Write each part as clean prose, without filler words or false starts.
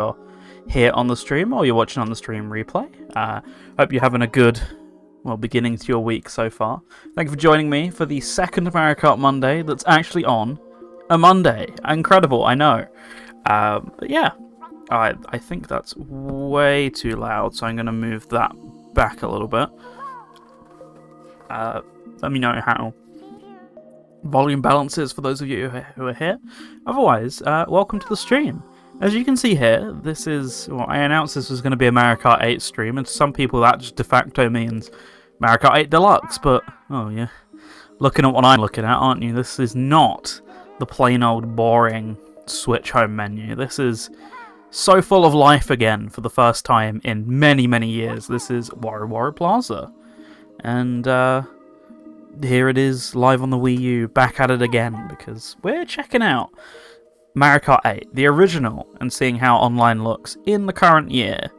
you're here on the stream or you're watching on the stream replay. Hope you're having a good, beginning to your week so far. Thank you for joining me for the second Mario Kart Monday that's actually on a Monday. Incredible, I know. But yeah, I think that's way too loud, so I'm going to move that back a little bit. Let me know how volume balance is for those of you who are here. Otherwise, welcome to the stream. As you can see here, this is, I announced this was going to be a Mario Kart 8 stream, and to some people that just de facto means Mario Kart 8 Deluxe, but, oh yeah, looking at what I'm looking at, aren't you? This is not the plain old boring Switch home menu. This is so full of life again for the first time in many, many years. This is Wario Plaza. And, here it is, live on the Wii U, back at it again, because we're checking out Mario Kart 8, the original, and seeing how online looks in the current year.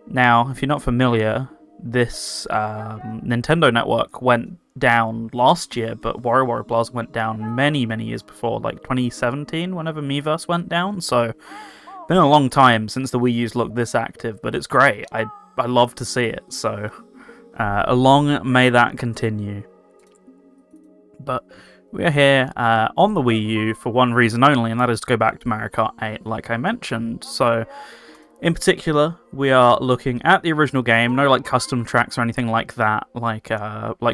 Now, if you're not familiar, this Nintendo Network went down last year, but Wario Plaza went down many, many years before, like 2017, whenever Miiverse went down, so been a long time since the Wii U's looked this active, but it's great. I love to see it, so long may that continue. But we're here on the Wii U for one reason only, and that is to go back to Mario Kart 8, like I mentioned. So, in particular, we are looking at the original game, no like custom tracks or anything like that, like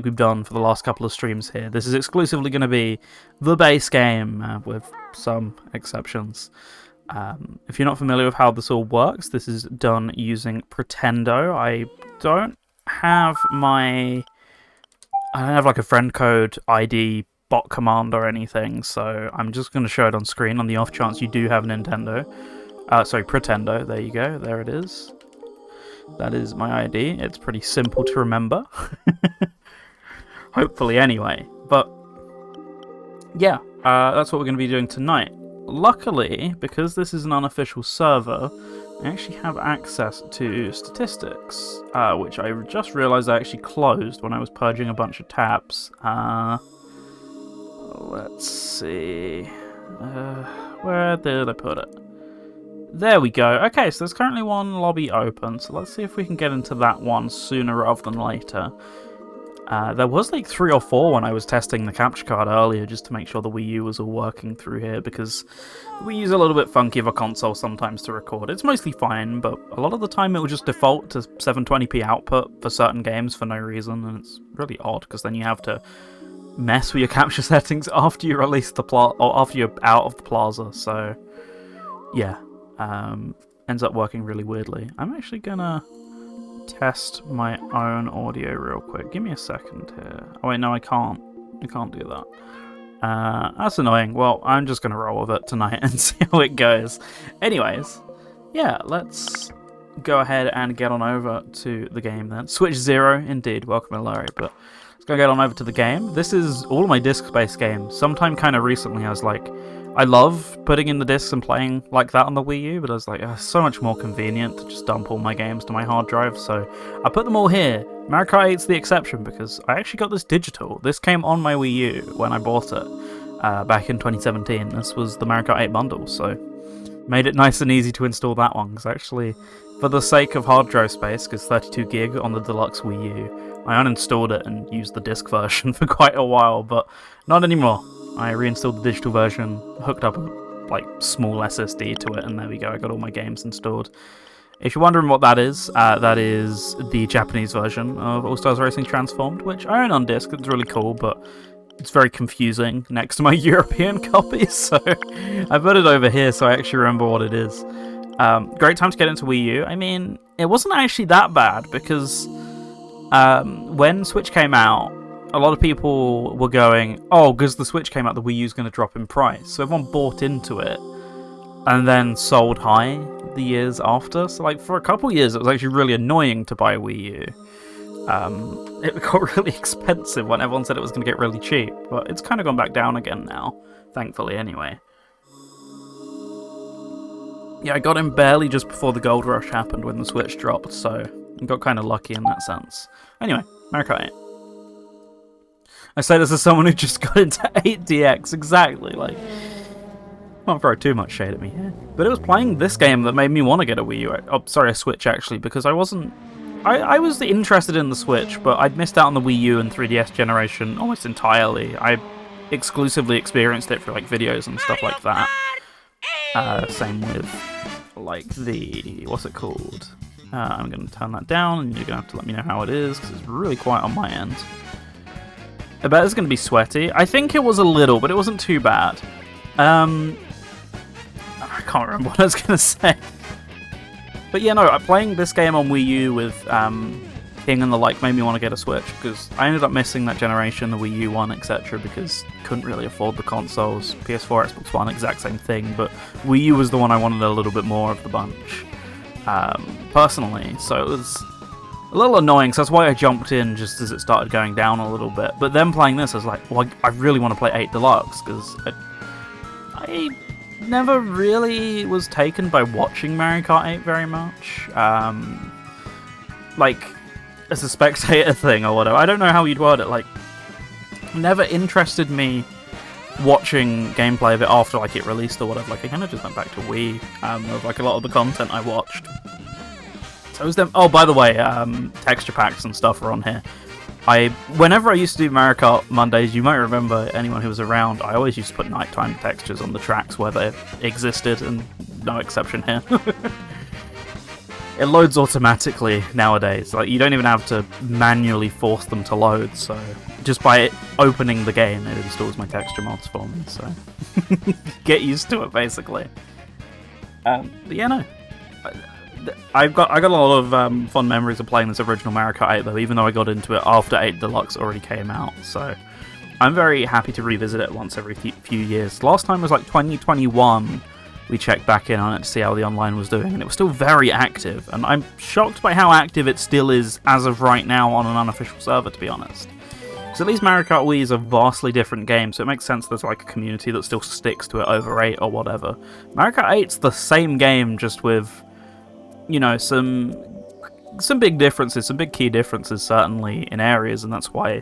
we've done for the last couple of streams here. This is exclusively going to be the base game, with some exceptions. If you're not familiar with how this all works, this is done using Pretendo. I don't have like a friend code ID bot command or anything, so I'm just going to show it on screen on the off chance you do have Nintendo. Pretendo, there you go, there it is. That is my ID, it's pretty simple to remember. Hopefully anyway, but yeah, that's what we're going to be doing tonight. Luckily, because this is an unofficial server, I actually have access to statistics, which I just realised I actually closed when I was purging a bunch of tabs. Let's see. Where did I put it? There we go. Okay, so there's currently one lobby open, so let's see if we can get into that one sooner rather than later. There was like 3 or 4 when I was testing the capture card earlier, just to make sure the Wii U was all working through here, because the Wii U's a little bit funky of a console sometimes to record. It's mostly fine, but a lot of the time it will just default to 720p output for certain games for no reason, and it's really odd, because then you have to mess with your capture settings after you release the or after you're out of the plaza, so yeah, ends up working really weirdly. I'm actually gonna test my own audio real quick. Give me a second here. Oh wait, no, I can't. I can't do that. That's annoying. Well, I'm just gonna roll with it tonight and see how it goes. Anyways, yeah, let's go ahead and get on over to the game then. Switch 0, indeed. Welcome, Larry. But let's go get on over to the game. This is all of my disc-based games. Sometime kind of recently, I was like, I love putting in the discs and playing like that on the Wii U, but I was like, it's so much more convenient to just dump all my games to my hard drive, so I put them all here. Mario Kart 8's the exception, because I actually got this digital. This came on my Wii U when I bought it back in 2017. This was the Mario Kart 8 bundle, so made it nice and easy to install that one, because actually, for the sake of hard drive space, because 32 gig on the deluxe Wii U, I uninstalled it and used the disc version for quite a while, but not anymore. I reinstalled the digital version, hooked up a small SSD to it, and there we go, I got all my games installed. If you're wondering what that is the Japanese version of All Stars Racing Transformed, which I own on disc. It's really cool, but it's very confusing next to my European copy, so I put it over here so I actually remember what it is. Great time to get into Wii U. I mean, it wasn't actually that bad, because when Switch came out, a lot of people were going, oh, because the Switch came out, the Wii U's going to drop in price. So everyone bought into it and then sold high the years after. So for a couple years, it was actually really annoying to buy a Wii U. It got really expensive when everyone said it was going to get really cheap. But it's kind of gone back down again now, thankfully anyway. Yeah, I got in barely just before the gold rush happened when the Switch dropped, so I got kind of lucky in that sense. Anyway, Mario Kart 8. I say this as someone who just got into 8DX, exactly, Can't throw too much shade at me here. But it was playing this game that made me want to get a Wii U. Oh, sorry, a Switch, actually, because I wasn't... I was interested in the Switch, but I'd missed out on the Wii U and 3DS generation almost entirely. I exclusively experienced it for, like, videos and stuff like that. Same with, like, the... what's it called? I'm going to turn that down, and you're going to have to let me know how it is, because it's really quiet on my end. I bet it's going to be sweaty. I think it was a little, but it wasn't too bad. I can't remember what I was going to say. But yeah, no, playing this game on Wii U with King and the like made me want to get a Switch, because I ended up missing that generation, the Wii U one, etc., because couldn't really afford the consoles. PS4, Xbox One, exact same thing, but Wii U was the one I wanted a little bit more of the bunch, personally, so it was a little annoying, so that's why I jumped in just as it started going down a little bit. But then playing this, I was like, well, I really want to play 8 Deluxe, because I never really was taken by watching Mario Kart 8 very much. Like, as a spectator thing or whatever. I don't know how you'd word it. Like, never interested me watching gameplay of it after, like, it released or whatever. Like, I kind of just went back to Wii, of, like, a lot of the content I watched. So it was them. Oh, by the way, texture packs and stuff are on here. Whenever I used to do Mario Kart Mondays, you might remember, anyone who was around, I always used to put nighttime textures on the tracks where they existed, and no exception here. It loads automatically nowadays. Like, you don't even have to manually force them to load, so just by opening the game, it installs my texture mods for me, so get used to it, basically. But yeah, no. I got a lot of fond memories of playing this original Mario Kart 8, though, even though I got into it after 8 Deluxe already came out, so I'm very happy to revisit it once every few years. Last time was like 2021, we checked back in on it to see how the online was doing, and it was still very active, and I'm shocked by how active it still is as of right now on an unofficial server, to be honest. Because at least Mario Kart Wii is a vastly different game, so it makes sense there's like a community that still sticks to it over 8 or whatever. Mario Kart 8's the same game, just with, you know, some big differences, some big key differences certainly in areas, and that's why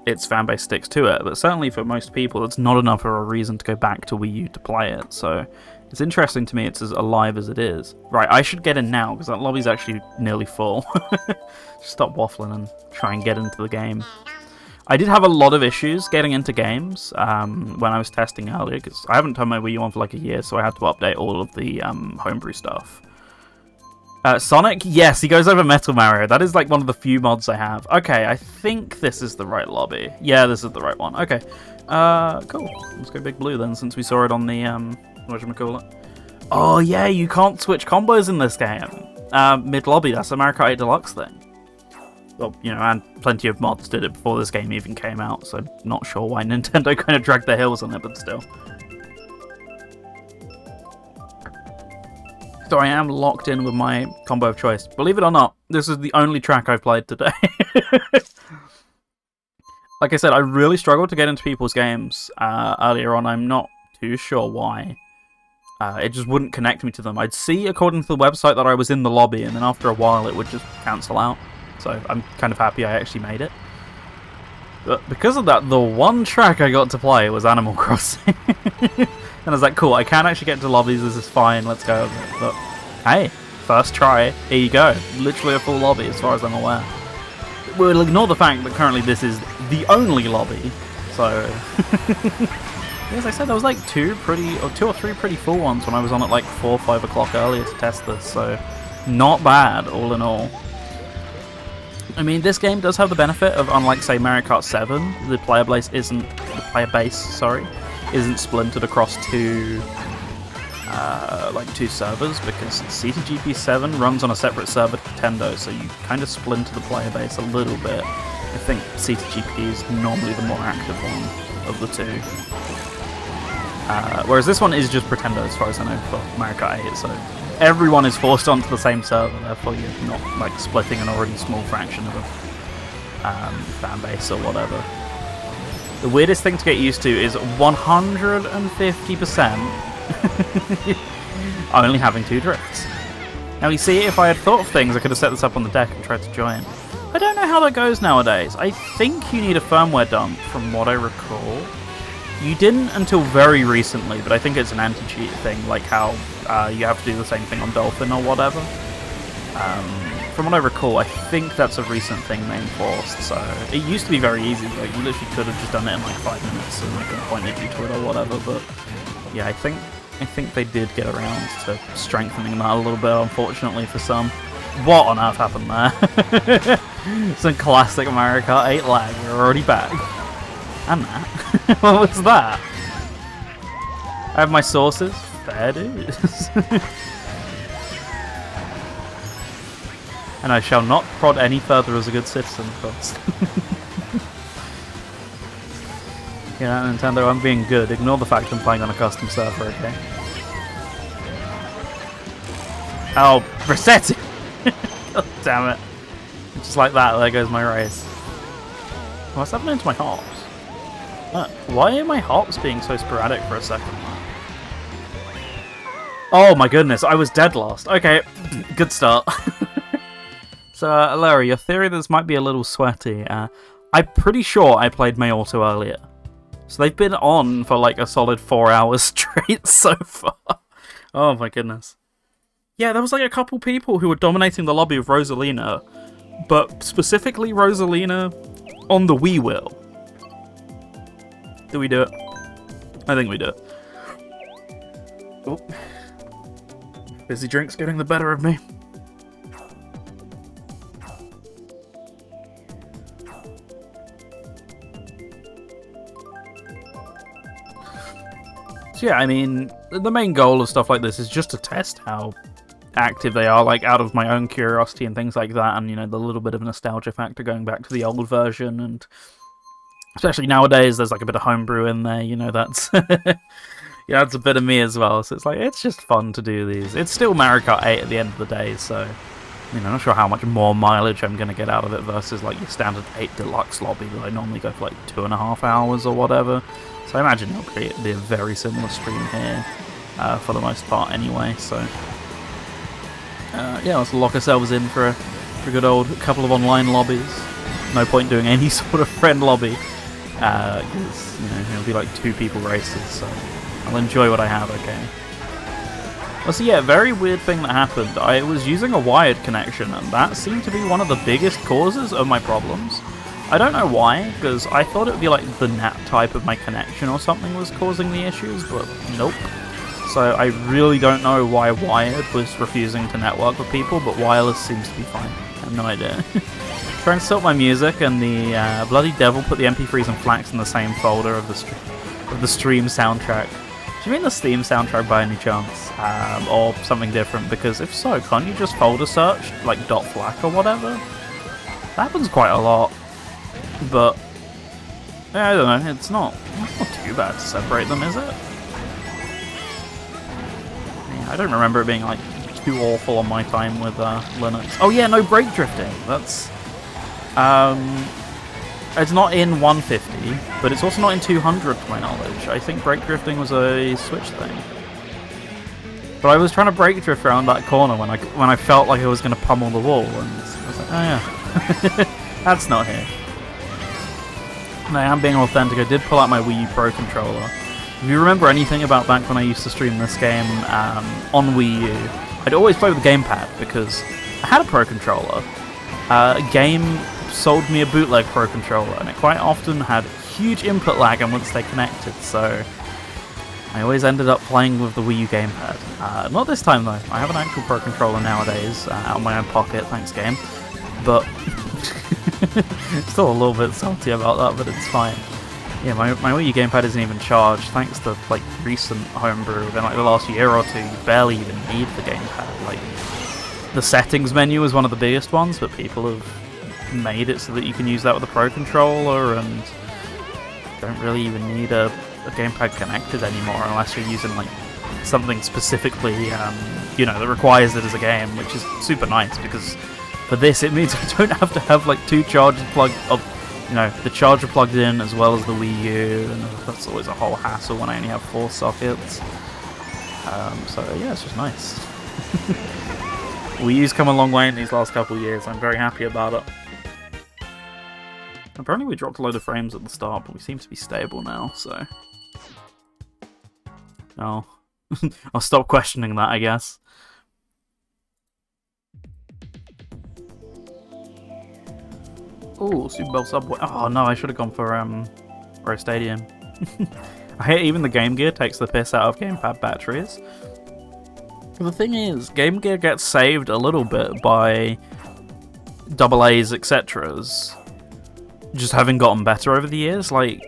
its fanbase sticks to it. But certainly for most people, it's not enough of a reason to go back to Wii U to play it. So it's interesting to me it's as alive as it is. Right, I should get in now, because that lobby's actually nearly full. Just stop waffling and try and get into the game. I did have a lot of issues getting into games when I was testing earlier, because I haven't turned my Wii U on for like a year, so I had to update all of the homebrew stuff. Sonic? Yes, he goes over Metal Mario. That is like one of the few mods I have. Okay, I think this is the right lobby. Yeah, this is the right one. Okay. Cool. Let's go Big Blue then, since we saw it on the, whatchamacallit. Oh yeah, you can't switch combos in this game. Mid-lobby, that's a Mario Kart 8 Deluxe thing. Well, you know, and plenty of mods did it before this game even came out, so not sure why Nintendo kind of dragged their heels on it, but still. So I am locked in with my combo of choice. Believe it or not, this is the only track I've played today. Like I said, I really struggled to get into people's games earlier on. I'm not too sure why. It just wouldn't connect me to them. I'd see, according to the website, that I was in the lobby, and then after a while it would just cancel out. So I'm kind of happy I actually made it. But because of that, the one track I got to play was Animal Crossing. And I was like, cool, I can actually get into lobbies, this is fine, let's go. But hey, first try, here you go. Literally a full lobby, as far as I'm aware. We'll ignore the fact that currently this is the only lobby, so... As I said, there was like two or three pretty full ones when I was on at like 4 or 5 o'clock earlier to test this, so not bad, all in all. I mean, this game does have the benefit of, unlike, say, Mario Kart 7, the player base isn't splintered across two servers, because CTGP7 runs on a separate server to Nintendo, so you kind of splinter the player base a little bit. I think CTGP is normally the more active one of the two. Whereas this one is just Pretendo, as far as I know, for Mario Kart 8, so everyone is forced onto the same server, therefore you're not like splitting an already small fraction of a fan base or whatever. The weirdest thing to get used to is 150% only having 2 drifts. Now you see, if I had thought of things, I could have set this up on the deck and tried to join. I don't know how that goes nowadays. I think you need a firmware dump, from what I recall. You didn't until very recently, but I think it's an anti-cheat thing, like how you have to do the same thing on Dolphin or whatever. From what I recall, I think that's a recent thing they enforced, so it used to be very easy, like you literally could have just done it in like 5 minutes and like pointed you to it or whatever, but yeah, I think they did get around to strengthening that a little bit, unfortunately for some. What on earth happened there? Some classic Mario Kart 8 lag, we're already back. And that. What was that? I have my sources. There it is. And I shall not prod any further as a good citizen, folks. Yeah, Nintendo, I'm being good. Ignore the fact I'm playing on a custom server, okay? Oh, Rossetti! God damn it. Just like that, there goes my race. What's happening to my hops? Why are my hops being so sporadic for a second? Oh my goodness, I was dead last. Okay, good start. So, Larry, your theory this might be a little sweaty. I'm pretty sure I played May Auto earlier. So they've been on for like a solid 4 hours straight so far. Oh my goodness. Yeah, there was like a couple people who were dominating the lobby of Rosalina, but specifically Rosalina on the Wii wheel. Do we do it? I think we do it. Oh. Busy drinks getting the better of me. So yeah, I mean, the main goal of stuff like this is just to test how active they are, like out of my own curiosity and things like that, and you know, the little bit of nostalgia factor going back to the old version, and especially nowadays there's like a bit of homebrew in there, you know, that's yeah, that's a bit of me as well, so it's like, it's just fun to do these. It's still Mario Kart 8 at the end of the day, so you know, I'm not sure how much more mileage I'm going to get out of it versus like your standard 8 Deluxe lobby that I normally go for like 2.5 hours or whatever. So I imagine it'll be a very similar stream here, for the most part anyway, so yeah, let's lock ourselves in for a good old couple of online lobbies. No point doing any sort of friend lobby, because you know, it'll be like 2 people races, so I'll enjoy what I have, okay? Well, so yeah, very weird thing that happened. I was using a wired connection, and that seemed to be one of the biggest causes of my problems. I don't know why, because I thought it would be like the NAT type of my connection or something was causing the issues, but nope. So I really don't know why wired was refusing to network with people, but wireless seems to be fine. I have no idea. Trying to sort my music, and the bloody devil put the MP3s and FLACs in the same folder of the stream soundtrack. Do you mean the Steam soundtrack by any chance? Or something different? Because if so, can't you just folder search, like .flac or whatever? That happens quite a lot. But yeah, I don't know, it's not too bad to separate them, is it? Yeah, I don't remember it being like too awful on my time with Linux. Oh yeah, no brake drifting. That's it's not in 150, but it's also not in 200 to my knowledge. I think brake drifting was a Switch thing. But I was trying to brake drift around that corner when I felt like I was going to pummel the wall, and I was like, oh yeah, that's not here. And I am being authentic, I did pull out my Wii U Pro controller. If you remember anything about back when I used to stream this game on Wii U, I'd always play with the gamepad because I had a Pro controller. A game sold me a bootleg Pro controller, and it quite often had huge input lag once they connected, so I always ended up playing with the Wii U gamepad. Not this time though, I have an actual Pro controller nowadays, out of my own pocket, thanks game, but still a little bit salty about that, but it's fine. Yeah, my Wii U gamepad isn't even charged, thanks to like recent homebrew. Within like the last year or two, you barely even need the gamepad. Like, the settings menu is one of the biggest ones, but people have made it so that you can use that with a Pro controller, and don't really even need a gamepad connected anymore unless you're using like something specifically, you know, that requires it as a game, which is super nice because for this it means I don't have to have like 2 chargers plugged up, you know, the charger plugged in as well as the Wii U, and that's always a whole hassle when I only have 4 sockets. So yeah, it's just nice. Wii U's come a long way in these last couple of years. I'm very happy about it. Apparently we dropped a load of frames at the start, but we seem to be stable now, so Oh. I'll stop questioning that, I guess. Ooh, Super Bowl Subway. Oh no, I should have gone for Rose Stadium. I hate even the Game Gear takes the piss out of gamepad batteries. The thing is, Game Gear gets saved a little bit by AA's, etc's, just having gotten better over the years. Like,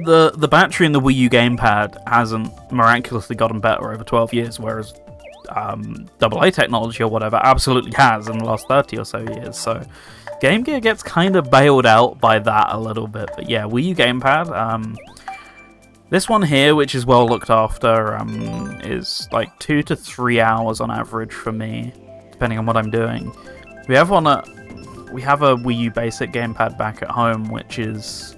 the battery in the Wii U gamepad hasn't miraculously gotten better over 12 years, whereas AA technology or whatever absolutely has in the last 30 or so years. So Game Gear gets kind of bailed out by that a little bit. But yeah, Wii U gamepad, this one here, which is well looked after, is like 2 to 3 hours on average for me, depending on what I'm doing. We have a Wii U basic gamepad back at home, which is...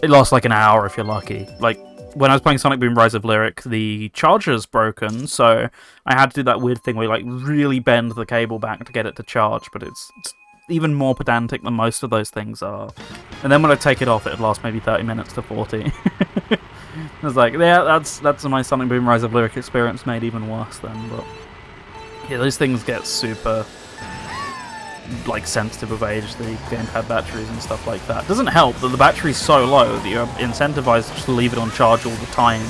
It lasts like an hour if you're lucky. Like, when I was playing Sonic Boom Rise of Lyric, the charger's broken, so I had to do that weird thing where you, like, really bend the cable back to get it to charge, but it's even more pedantic than most of those things are. And then when I take it off, it'd last maybe 30 minutes to 40. I was like, yeah, that's my Sonic Boom Rise of Lyric experience made even worse then, but... Yeah, those things get super... like sensitive of age, the gamepad batteries and stuff like that. Doesn't help that the battery's so low that you're incentivized to just leave it on charge all the time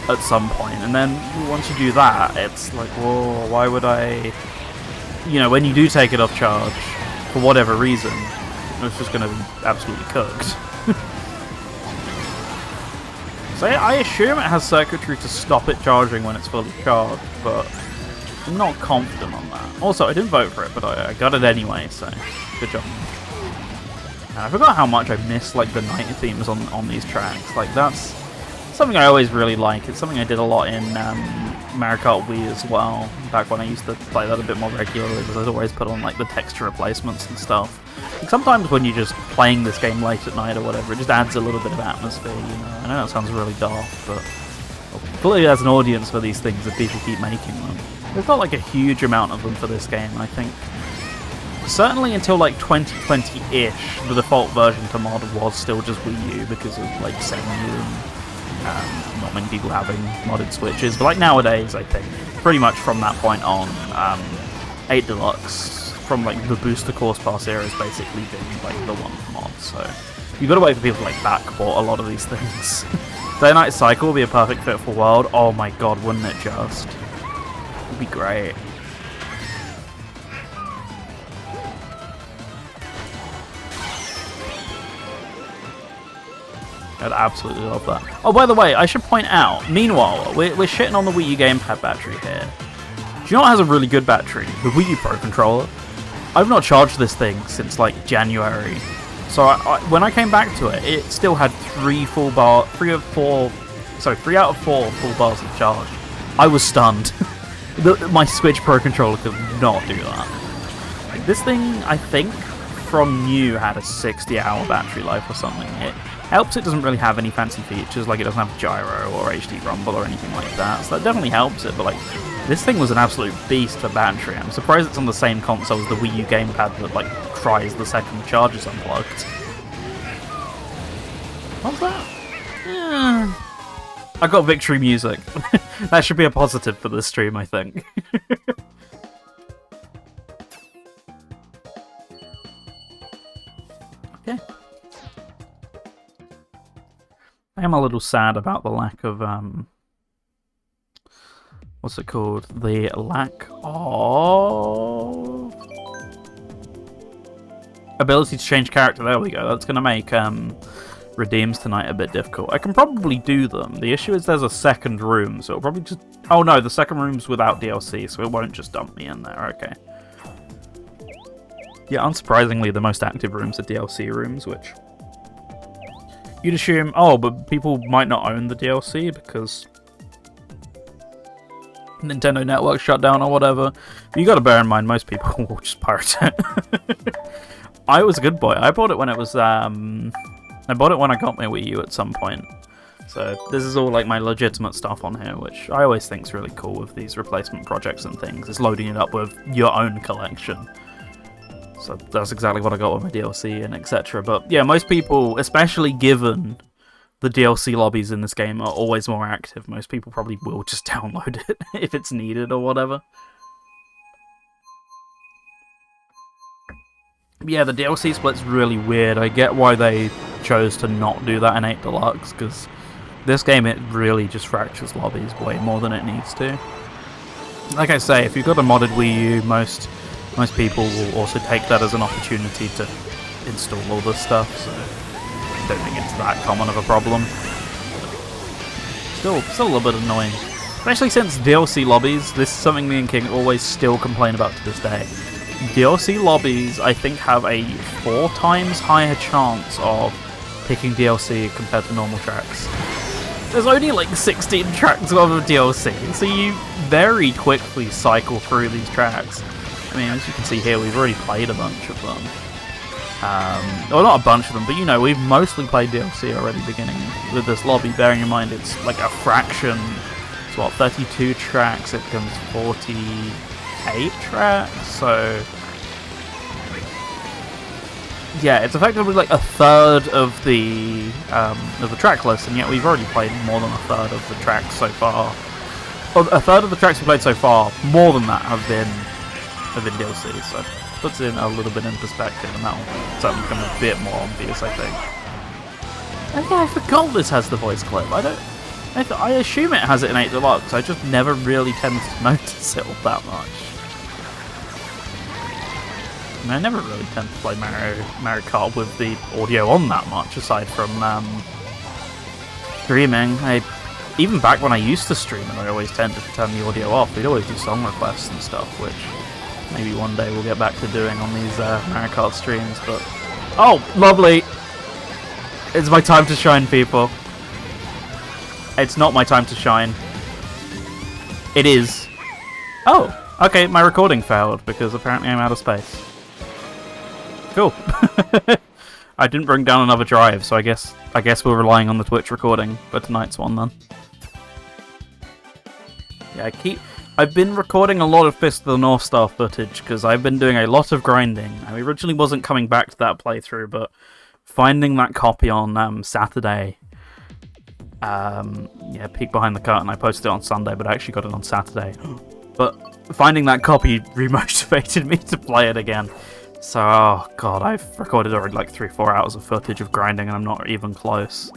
at some point, and then once you do that, it's like, whoa, why would I... You know, when you do take it off charge, for whatever reason, it's just going to be absolutely cooked. So I assume it has circuitry to stop it charging when it's fully charged, but I'm not confident on that. Also, I didn't vote for it, but I got it anyway, so good job. And I forgot how much I miss like the night themes on these tracks. Like, that's something I always really like. It's something I did a lot in Mario Kart Wii as well, back when I used to play that a bit more regularly, because I'd always put on like the texture replacements and stuff. Like, sometimes when you're just playing this game late at night or whatever, it just adds a little bit of atmosphere, you know. I know that sounds really daft, but clearly there's an audience for these things if people keep making them. There's not like a huge amount of them for this game, I think. Certainly until like 2020-ish, the default version to mod was still just Wii U because of like Semu and not many people having modded Switches. But like nowadays, I think, pretty much from that point on, 8 Deluxe, from like the Booster Course Pass era, has basically been like the one mod. So you've got to wait for people to like backport a lot of these things. Day Night Cycle would be a perfect fit for World. Oh my god, wouldn't it just? It'd be great. I'd absolutely love that. Oh, by the way, I should point out, meanwhile, we're shitting on the Wii U gamepad battery here. Do you know what has a really good battery? The Wii U Pro Controller. I've not charged this thing since, like, January. So when I came back to it, it still had 3 out of 4 full bars of charge. I was stunned. My Switch Pro Controller could not do that. Like, this thing, I think, from new had a 60-hour battery life or something. It helps it doesn't really have any fancy features, like it doesn't have gyro or HD rumble or anything like that, so that definitely helps it, but like, this thing was an absolute beast for battery. I'm surprised it's on the same console as the Wii U gamepad that like cries the second the charge is unplugged. What's that? Yeah. I got victory music. That should be a positive for this stream, I think. Okay. I am a little sad about the lack of, what's it called? The lack of ability to change character. There we go. That's going to make redeems tonight a bit difficult. I can probably do them. The issue is there's a second room, so it'll probably just... Oh no, the second room's without DLC, so it won't just dump me in there. Okay. Yeah, unsurprisingly, the most active rooms are DLC rooms, which... You'd assume, oh, but people might not own the DLC because Nintendo Network shut down or whatever. But you gotta bear in mind, most people will just pirate it. I was a good boy. I bought it when it was, I bought it when I got my Wii U at some point. So this is all like my legitimate stuff on here, which I always think is really cool with these replacement projects and things, is loading it up with your own collection. So that's exactly what I got with my DLC and etc. But yeah, most people, especially given the DLC lobbies in this game are always more active. Most people probably will just download it if it's needed or whatever. But yeah, the DLC split's really weird. I get why they chose to not do that in 8 Deluxe, because this game, it really just fractures lobbies way more than it needs to. Like I say, if you've got a modded Wii U, most people will also take that as an opportunity to install all this stuff, so I don't think it's that common of a problem. Still a little bit annoying. Especially since DLC lobbies, this is something me and King always still complain about to this day. DLC lobbies, I think, have a 4 times higher chance of picking DLC compared to normal tracks. There's only like 16 tracks of a DLC, so you very quickly cycle through these tracks. I mean, as you can see here, we've already played a bunch of them. Well, not a bunch of them, but you know, we've mostly played DLC already beginning with this lobby, bearing in mind it's like a fraction. It's what, 32 tracks, it becomes 48 tracks, so... yeah, it's effectively like a third of the track list, and yet we've already played more than a third of the tracks so far. A third of the tracks we've played so far, more than that, have been DLC, so puts it in a little bit in perspective, and that'll certainly become a bit more obvious, I think. Oh yeah, I forgot this has the voice clip. I assume it has it in 8 Deluxe. I just never really tend to notice it all that much. I mean, I never really tend to play Mario Kart with the audio on that much, aside from streaming. Even back when I used to stream it, I always tended to turn the audio off. We'd always do song requests and stuff, which maybe one day we'll get back to doing on these Mario Kart streams, but... oh, lovely! It's my time to shine, people. It's not my time to shine. It is. Oh, okay, my recording failed, because apparently I'm out of space. Cool. I didn't bring down another drive, so I guess we're relying on the Twitch recording for tonight's one, then. Yeah, I've been recording a lot of Fist of the North Star footage, because I've been doing a lot of grinding. I originally wasn't coming back to that playthrough, but finding that copy on Saturday... yeah, peek behind the curtain, I posted it on Sunday, but I actually got it on Saturday. But finding that copy remotivated me to play it again. So, oh god, I've recorded already like 3-4 hours of footage of grinding, and I'm not even close.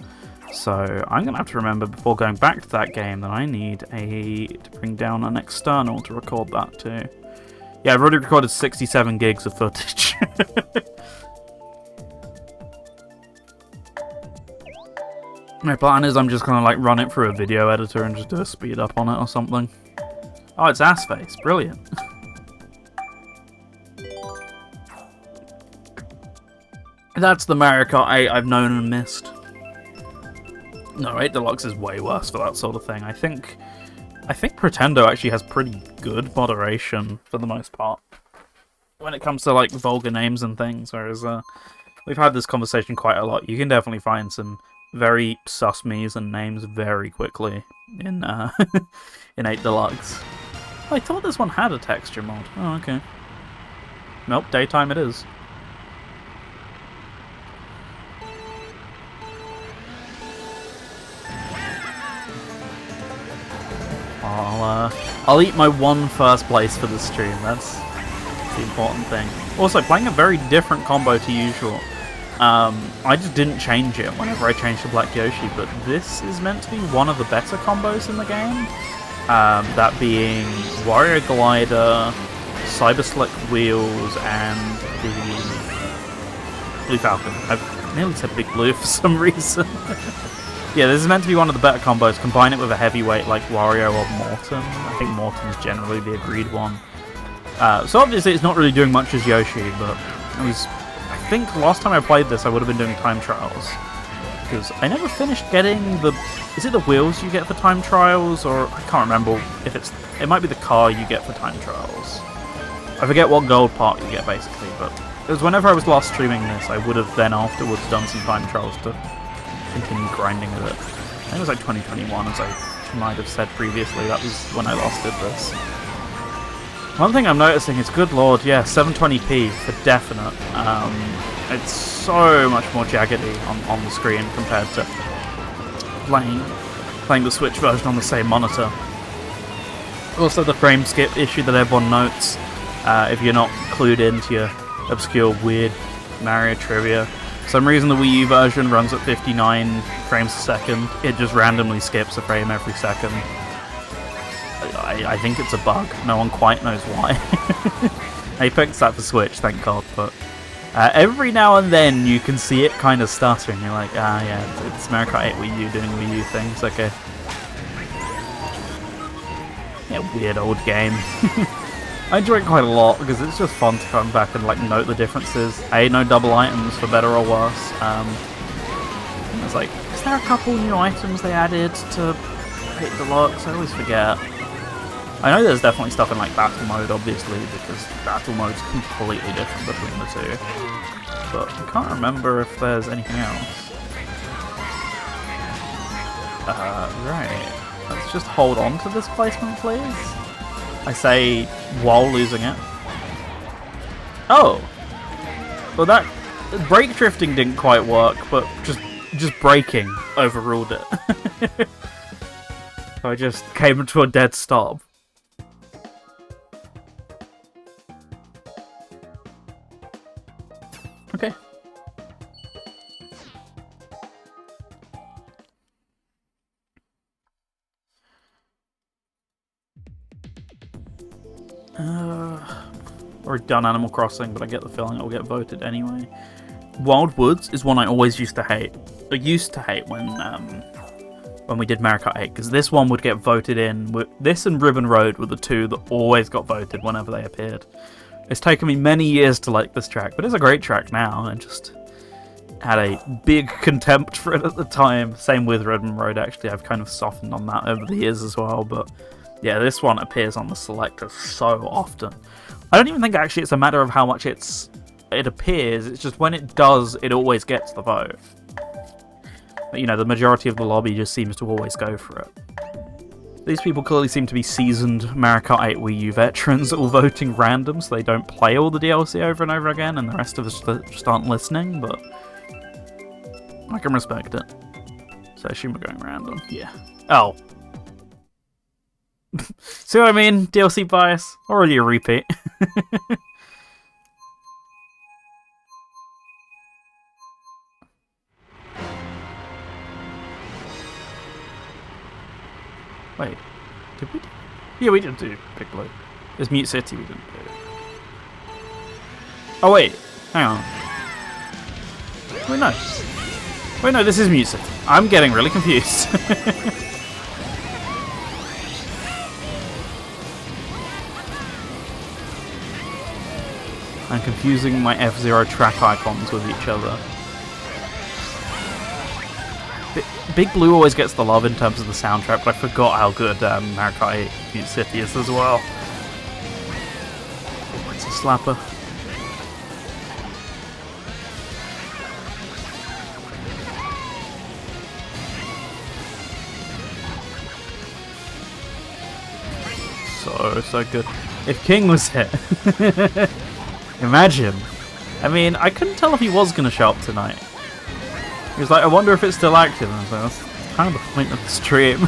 So I'm going to have to remember before going back to that game that I need to bring down an external to record that too. Yeah, I've already recorded 67 gigs of footage. My plan is I'm just going to like run it through a video editor and just do a speed up on it or something. Oh, it's Assface. Brilliant. That's the Mario Kart 8 I've known and missed. No, 8 Deluxe is way worse for that sort of thing. I think Pretendo actually has pretty good moderation for the most part when it comes to like vulgar names and things, whereas we've had this conversation quite a lot. You can definitely find some very sus me's and names very quickly in in 8 Deluxe. Oh, I thought this one had a texture mod. Oh, okay. Nope, daytime it is. I'll eat my one first place for the stream. That's the important thing. Also, playing a very different combo to usual. I just didn't change it whenever I changed to Black Yoshi, but this is meant to be one of the better combos in the game. That being Wario Glider, Cyber Slick Wheels, and the Blue Falcon. I've nearly said Big Blue for some reason. Yeah, this is meant to be one of the better combos. Combine it with a heavyweight like Wario or Morton. I think Morton's generally the agreed one. So obviously it's not really doing much as Yoshi, but it was... I think last time I played this I would have been doing time trials. Because I never finished getting the... Is it the wheels you get for time trials? Or I can't remember if it's... It might be the car you get for time trials. I forget what gold part you get basically, but... It was whenever I was last streaming this, I would have then afterwards done some time trials to continue grinding with it. I think it was like 2021, as I might have said previously. That was when I last did this. One thing I'm noticing is, good lord, yeah, 720p for definite. It's so much more jaggedy on the screen compared to playing the Switch version on the same monitor. Also, the frame skip issue that everyone notes, if you're not clued into your obscure, weird Mario trivia. For some reason, the Wii U version runs at 59 frames a second. It just randomly skips a frame every second. I think it's a bug. No one quite knows why. They fixed that for Switch, thank God, but every now and then you can see it kind of stuttering. You're like, yeah, it's Mario Kart 8 Wii U doing Wii U things, okay. Yeah, weird old game. I enjoy it quite a lot because it's just fun to come back and like note the differences. No double items for better or worse. It's like, is there a couple new items they added to hit Deluxe? I always forget. I know there's definitely stuff in like battle mode, obviously, because battle mode's completely different between the two. But I can't remember if there's anything else. Right. Let's just hold on to this placement, please. I say while losing it. Oh! Well, that brake drifting didn't quite work, but just braking overruled it. So I just came to a dead stop. Okay. Already done Animal Crossing, but I get the feeling it'll get voted anyway. Wild Woods is one I always used to hate. I used to hate when we did Mario Kart 8, because this one would get voted in. This and Ribbon Road were the two that always got voted whenever they appeared. It's taken me many years to like this track, but it's a great track now, and just had a big contempt for it at the time. Same with Ribbon Road, actually. I've kind of softened on that over the years as well, but yeah, this one appears on the selector so often. I don't even think actually it's a matter of how much it appears, it's just when it does, it always gets the vote. But, you know, the majority of the lobby just seems to always go for it. These people clearly seem to be seasoned Mario Kart 8 Wii U veterans, all voting random, so they don't play all the DLC over and over again, and the rest of us just aren't listening, but I can respect it. So I assume we're going random. Yeah. Oh. See what I mean? DLC bias. Already a repeat. Wait. Did we do? Yeah, we didn't do Big Blue. There's Mute City we didn't do. Oh wait. Hang on. Wait, no. Wait, no, this is Mute City. I'm getting really confused. I'm confusing my F-Zero track icons with each other. Big Blue always gets the love in terms of the soundtrack, but I forgot how good Mario Kart 8 Mute City is as well. Oh, it's a slapper. So good. If King was hit... Imagine. I mean, I couldn't tell if he was going to show up tonight. He was like, I wonder if it's still active. And I was like, that's kind of the point of the stream.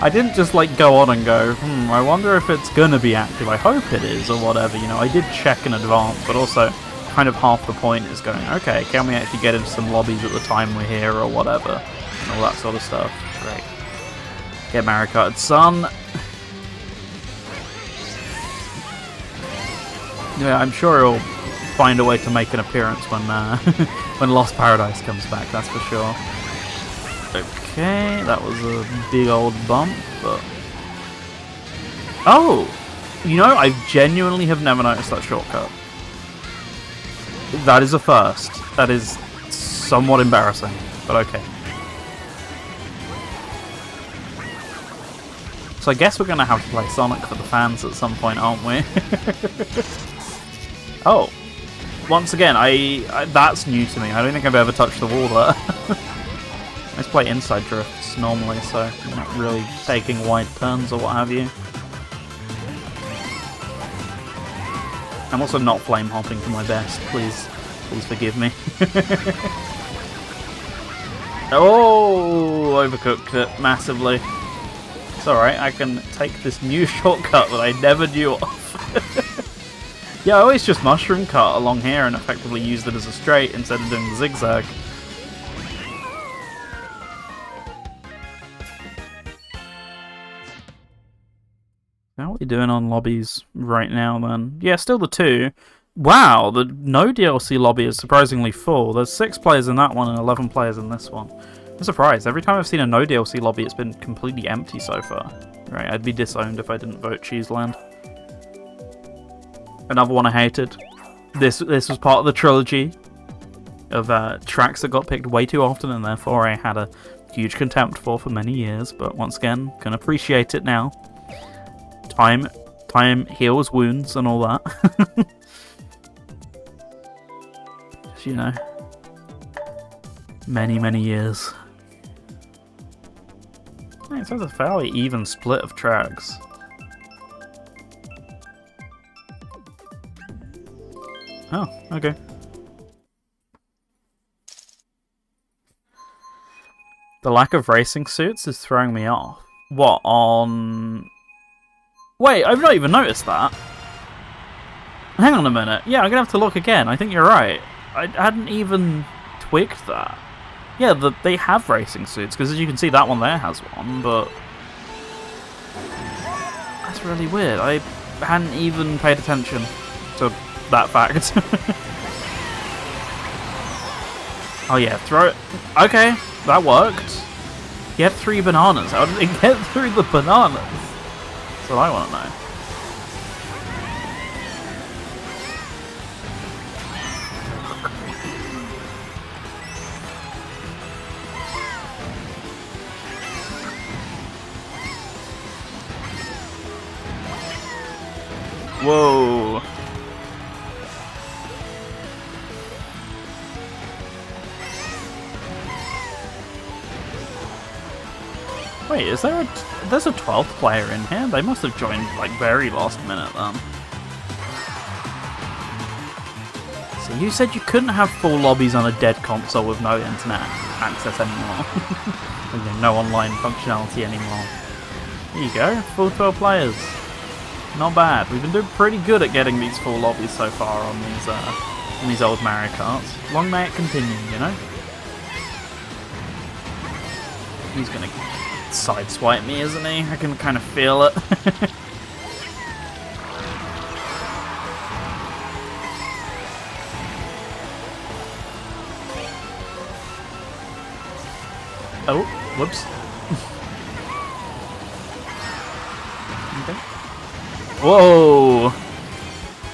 I didn't just like go on and go, I wonder if it's going to be active. I hope it is, or whatever. You know, I did check in advance, but also kind of half the point is going, okay, can we actually get into some lobbies at the time we're here, or whatever, and all that sort of stuff. Great. Get Mario Kart, son. Yeah, I'm sure he'll find a way to make an appearance when when Lost Paradise comes back, that's for sure. Okay, that was a big old bump, but... Oh! You know, I genuinely have never noticed that shortcut. That is a first. That is somewhat embarrassing, but okay. So I guess we're going to have to play Sonic for the fans at some point, aren't we? Oh, once again, that's new to me. I don't think I've ever touched the wall there. I just play inside drifts normally, so I'm not really taking wide turns or what have you. I'm also not flame hopping to my best. Please forgive me. Oh, overcooked it massively. It's alright, I can take this new shortcut that I never knew of. Yeah, I always just mushroom cut along here and effectively used it as a straight instead of doing the zigzag. How are we doing on lobbies right now then? Yeah, still the 2. Wow, the no DLC lobby is surprisingly full. There's 6 players in that one and 11 players in this one. I'm surprised. Every time I've seen a no DLC lobby, it's been completely empty so far. Right, I'd be disowned if I didn't vote Cheeseland. Another one I hated. This was part of the trilogy of tracks that got picked way too often, and therefore I had a huge contempt for many years. But once again, can appreciate it now. Time heals wounds and all that. You know, many years. It says a fairly even split of tracks. Oh, okay. The lack of racing suits is throwing me off. What, on... Wait, I've not even noticed that. Hang on a minute. Yeah, I'm gonna have to look again. I think you're right. I hadn't even twigged that. Yeah, they have racing suits, because as you can see, that one there has one, but... That's really weird. I hadn't even paid attention to that fact. Oh yeah, throw it. Okay, that worked. Get 3 bananas. How did it get through the bananas? That's what I want to know. Whoa. Wait, is there there's a 12th player in here? They must have joined like very last minute then. So you said you couldn't have full lobbies on a dead console with no internet access anymore. No online functionality anymore. There you go, full 12 players. Not bad. We've been doing pretty good at getting these full lobbies so far on these old Mario Karts. Long may it continue, you know? He's gonna sideswipe me, isn't he? I can kind of feel it. Oh, whoops. Okay. Whoa!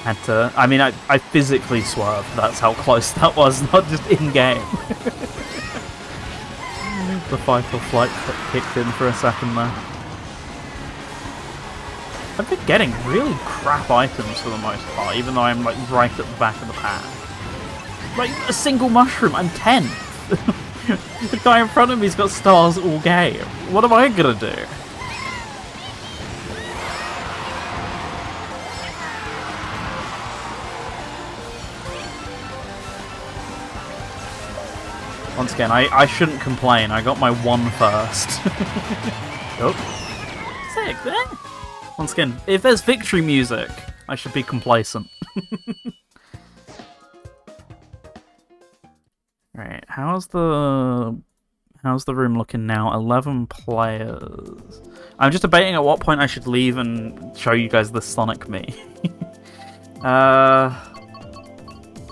Had to. I mean, I physically swerved. That's how close that was, not just in game. The fight or flight kicked in for a second there. I've been getting really crap items for the most part, even though I'm like right at the back of the pack. Like a single mushroom, I'm 10. The guy in front of me's got stars all game. What am I gonna do? Once again, I shouldn't complain. I got my 1 first. Oh. Sick, there. Once again, if there's victory music, I should be complacent. Right, how's the room looking now? 11 players. I'm just debating at what point I should leave and show you guys the Sonic me.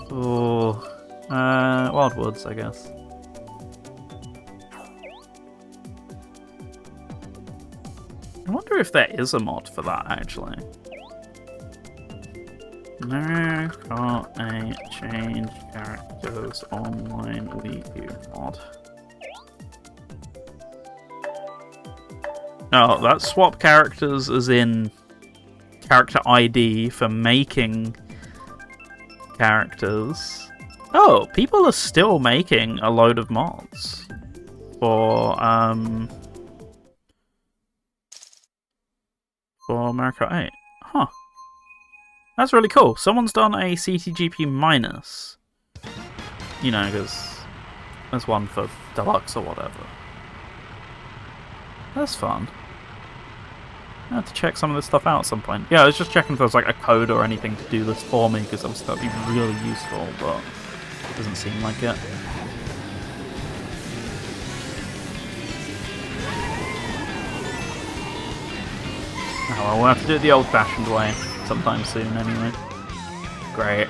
Wildwoods, I guess. I wonder if there is a mod for that, actually. No, can't I change characters online Wii U mod? No, that's swap characters as in character ID for making characters. Oh, people are still making a load of mods for Mario Kart 8. Huh. That's really cool. Someone's done a CTGP minus. You know, because There's one for deluxe or whatever. That's fun. I have to check some of this stuff out at some point. Yeah, I was just checking if there was like a code or anything to do this for me, because obviously that'd be really useful, but it doesn't seem like it. Oh well, we'll have to do it the old-fashioned way sometime soon anyway. Great.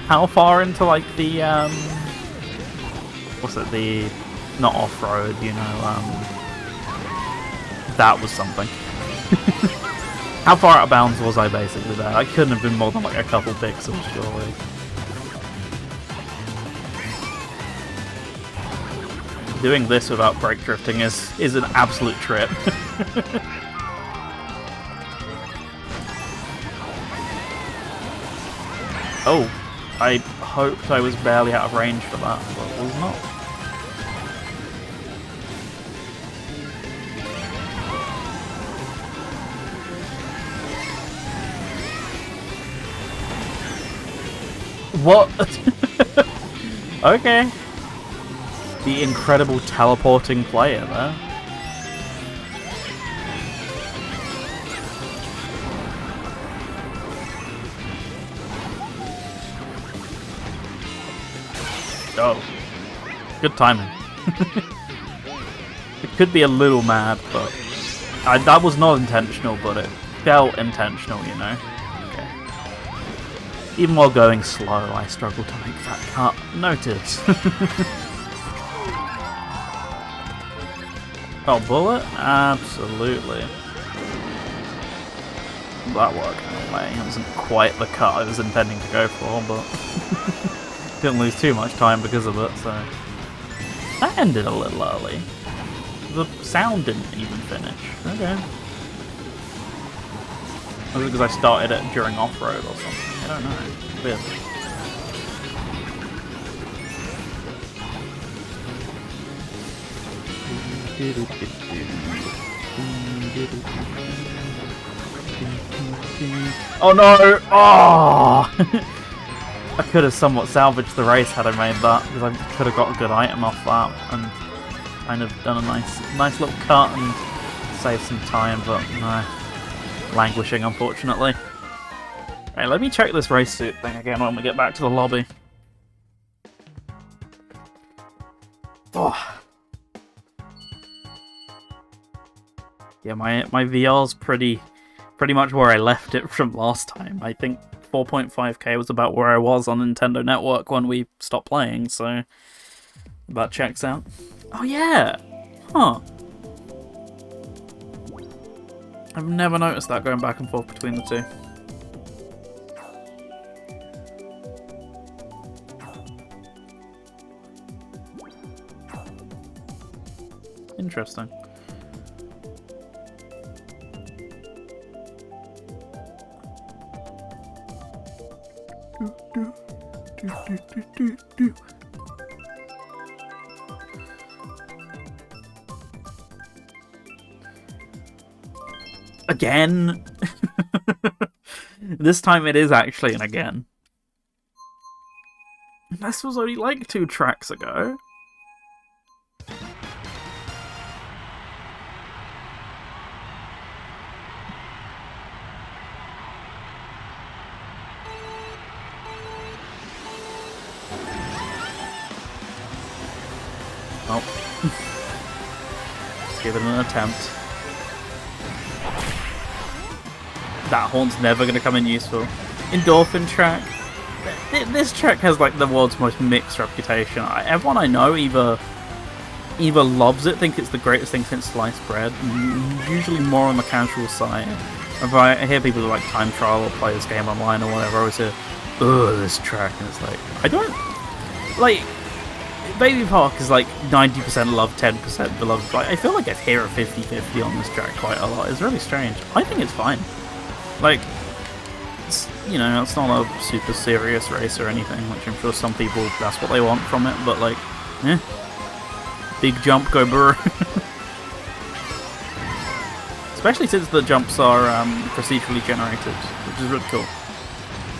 How far into like the what's it, the not off-road, you know, that was something. How far out of bounds was I basically there? I couldn't have been more than like a couple pixels, surely. Doing this without brake drifting is an absolute trip. Oh, I hoped I was barely out of range for that, but was not. What? Okay. The incredible teleporting player there. Oh. Good timing. It could be a little mad, but that was not intentional, but it felt intentional, you know? Okay. Even while going slow, I struggle to make that cut. Notice. Oh, bullet? Absolutely. That worked in a way. It wasn't quite the cut I was intending to go for, but didn't lose too much time because of it, so... That ended a little early. The sound didn't even finish. Okay. Was it because I started it during off-road or something? I don't know. Weird. Oh no! Oh! I could have somewhat salvaged the race had I made that, because I could have got a good item off that and kind of done a nice little cut and saved some time, but no. Languishing, unfortunately. Right, let me check this race suit thing again when we get back to the lobby. Oh. Yeah, my VR's pretty much where I left it from last time. I think 4.5k was about where I was on Nintendo Network when we stopped playing, so that checks out. Oh yeah! Huh. I've never noticed that going back and forth between the two. Interesting. Again? This time it is actually an again. This was only like 2 tracks ago. Oh. Let's give it an attempt. That horn's never going to come in useful. Endorphin track. This track has like the world's most mixed reputation. Everyone I know either loves it, think it's the greatest thing since sliced bread, usually more on the casual side. If I hear people who like time trial or play this game online or whatever, I always hear, ugh, this track, and it's like, I don't, like, Baby Park is like 90% loved, 10% beloved. Like, I feel like I hear a 50-50 on this track quite a lot. It's really strange. I think it's fine. Like, it's, you know, it's not a super serious race or anything, which I'm sure some people, that's what they want from it, but like, eh. Big jump, go burr. Especially since the jumps are procedurally generated, which is really cool.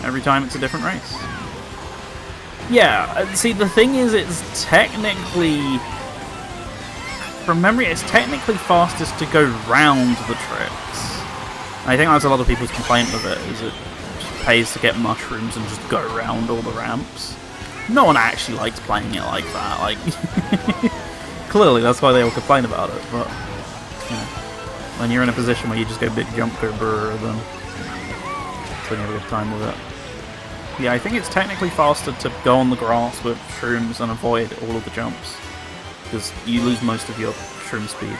Every time it's a different race. Yeah, see, the thing is, it's technically... From memory, it's technically fastest to go round the tricks. And I think that's a lot of people's complaint with it, is it just pays to get mushrooms and just go around all the ramps. No one actually likes playing it like that, like... Clearly, that's why they all complain about it, but... You know, when you're in a position where you just go big jump then... So you have a good time with it. Yeah, I think it's technically faster to go on the grass with shrooms and avoid all of the jumps. Because you lose most of your shroom speed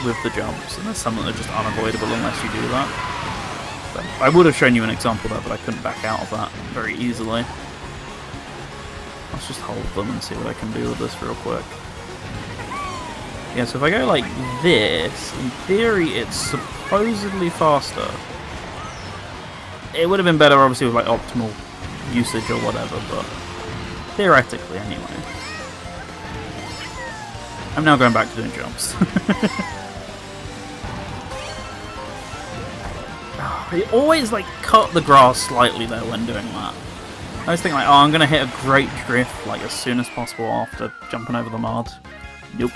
with the jumps, and there's some that are just unavoidable unless you do that. But I would have shown you an example there, but I couldn't back out of that very easily. Let's just hold them and see what I can do with this real quick. Yeah, so if I go like this, in theory it's supposedly faster. It would have been better, obviously, with like optimal usage or whatever, but theoretically, anyway. I'm now going back to doing jumps. I always like cut the grass slightly though when doing that. I always think like, oh, I'm gonna hit a great drift like as soon as possible after jumping over the mud. Nope.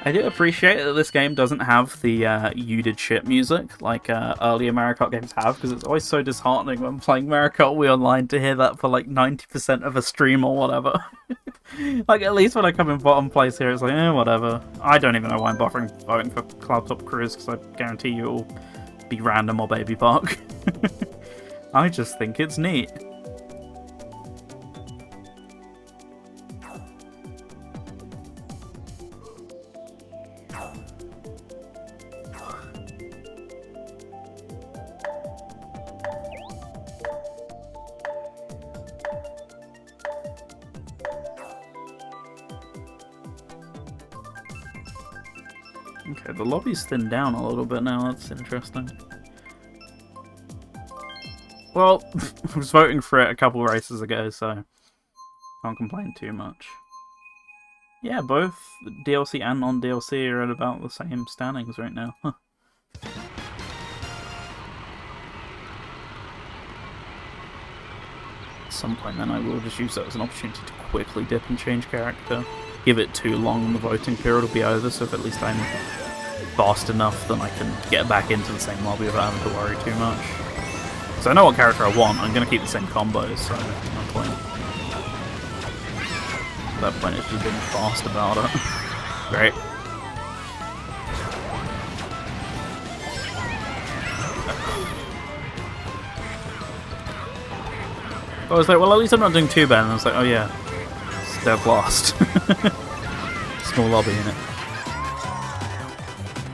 I do appreciate that this game doesn't have the you did shit music like earlier Mario Kart games have, because it's always so disheartening when playing Mario Kart Wii Online to hear that for like 90% of a stream or whatever. Like, at least when I come in bottom place here, it's like, eh, whatever. I don't even know why I'm voting for Cloud Top Cruise, because I guarantee you it'll be random or Baby Park. I just think it's neat. Okay, the lobby's thinned down a little bit now, that's interesting. Well, I was voting for it a couple races ago, so can't complain too much. Yeah, both DLC and non-DLC are at about the same standings right now. Huh. At some point then I will just use that as an opportunity to quickly dip and change character. Give it too long and the voting period will be over, so if at least I'm fast enough, then I can get back into the same lobby without having to worry too much. So I know what character I want, I'm going to keep the same combos, so no point. At that point it's just being fast about it. Great. I was like, well, at least I'm not doing too bad, and I was like, oh yeah, they've lost. Small lobby in it.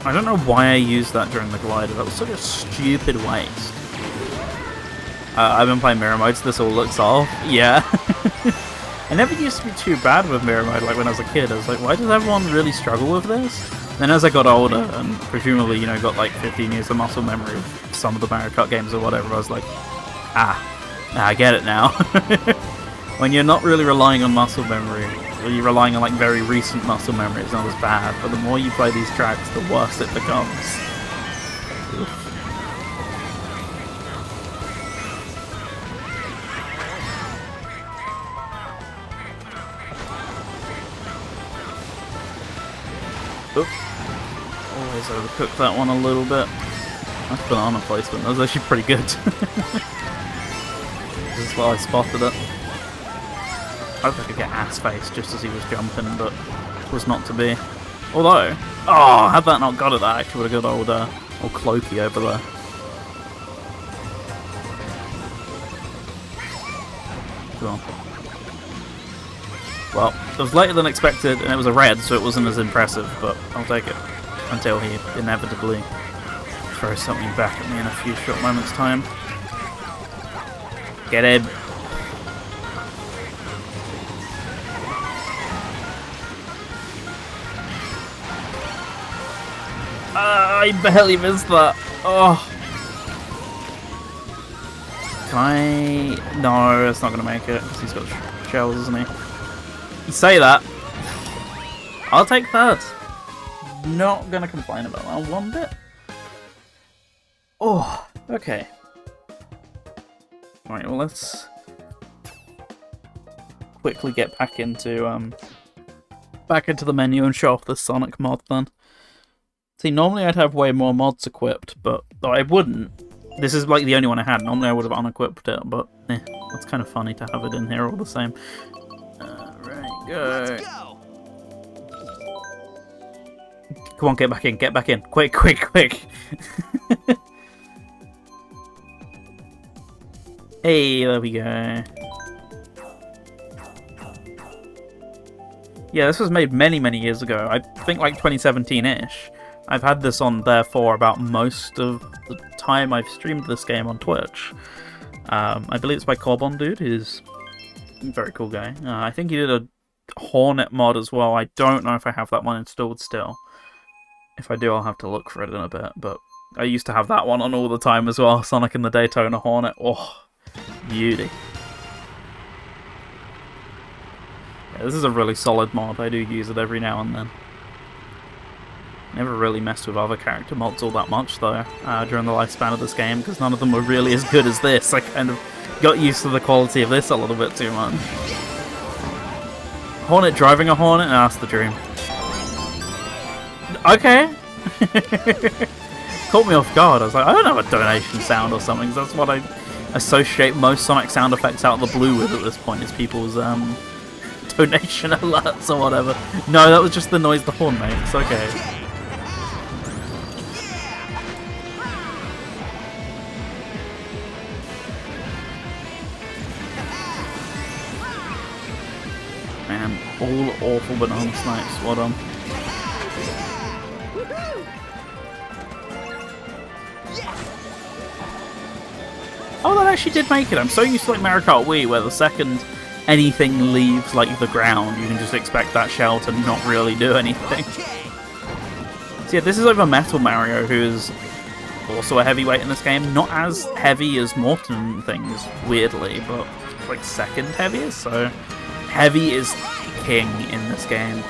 I don't know why I used that during the glider. That was such a stupid waste. I've been playing mirror mode, so this all looks off. Yeah. I never used to be too bad with mirror mode, like when I was a kid. I was like, why does everyone really struggle with this? Then as I got older, and presumably, you know, got like 15 years of muscle memory of some of the Mario Kart games or whatever, I was like, I get it now. When you're not really relying on muscle memory, or you're relying on like very recent muscle memory, it's not as bad. But the more you play these tracks, the worse it becomes. Oof. Oop. Always overcooked that one a little bit. That's banana placement. That was actually pretty good. This is why I spotted it. I hope I could get ass face just as he was jumping, but it was not to be. Although, oh, had that not got it, that actually would have got old Cloaky over there. Go on. Well, it was later than expected, and it was a red, so it wasn't as impressive, but I'll take it. Until he inevitably throws something back at me in a few short moments' time. Get him! I barely missed that! Oh! Can I... No, it's not going to make it, because he's got shells, isn't he? You say that. I'll take third. Not gonna complain about that one bit. Oh, okay. Right, well let's quickly get back into the menu and show off the Sonic mod then. See, normally I'd have way more mods equipped, but I wouldn't. This is like the only one I had. Normally I would have unequipped it, but it's kind of funny to have it in here all the same. Right, go. Let's go. Come on, get back in, quick, quick, quick. Hey, there we go. Yeah, this was made many, many years ago. I think like 2017-ish. I've had this on there for about most of the time I've streamed this game on Twitch. I believe it's by Corbon Dude, who's a very cool guy. I think he did a Hornet mod as well. I don't know if I have that one installed still. If I do, I'll have to look for it in a bit. But I used to have that one on all the time as well. Sonic and the Daytona Hornet. Oh, beauty. Yeah, this is a really solid mod. I do use it every now and then. Never really messed with other character mods all that much though during the lifespan of this game, because none of them were really as good as this. I kind of got used to the quality of this a little bit too much. Hornet driving a Hornet? Nah, that's the dream. Okay. Caught me off guard. I was like, I don't have a donation sound or something. That's what I associate most Sonic sound effects out of the blue with at this point, is people's donation alerts or whatever. No, that was just the noise the horn makes. Okay. Man, all awful banana snipes. Well done. Oh, that actually did make it. I'm so used to like Mario Kart Wii, where the second anything leaves like the ground, you can just expect that shell to not really do anything. So yeah, this is over Metal Mario, who is also a heavyweight in this game. Not as heavy as Morton and things, weirdly, but like second heaviest. So heavy is king in this game.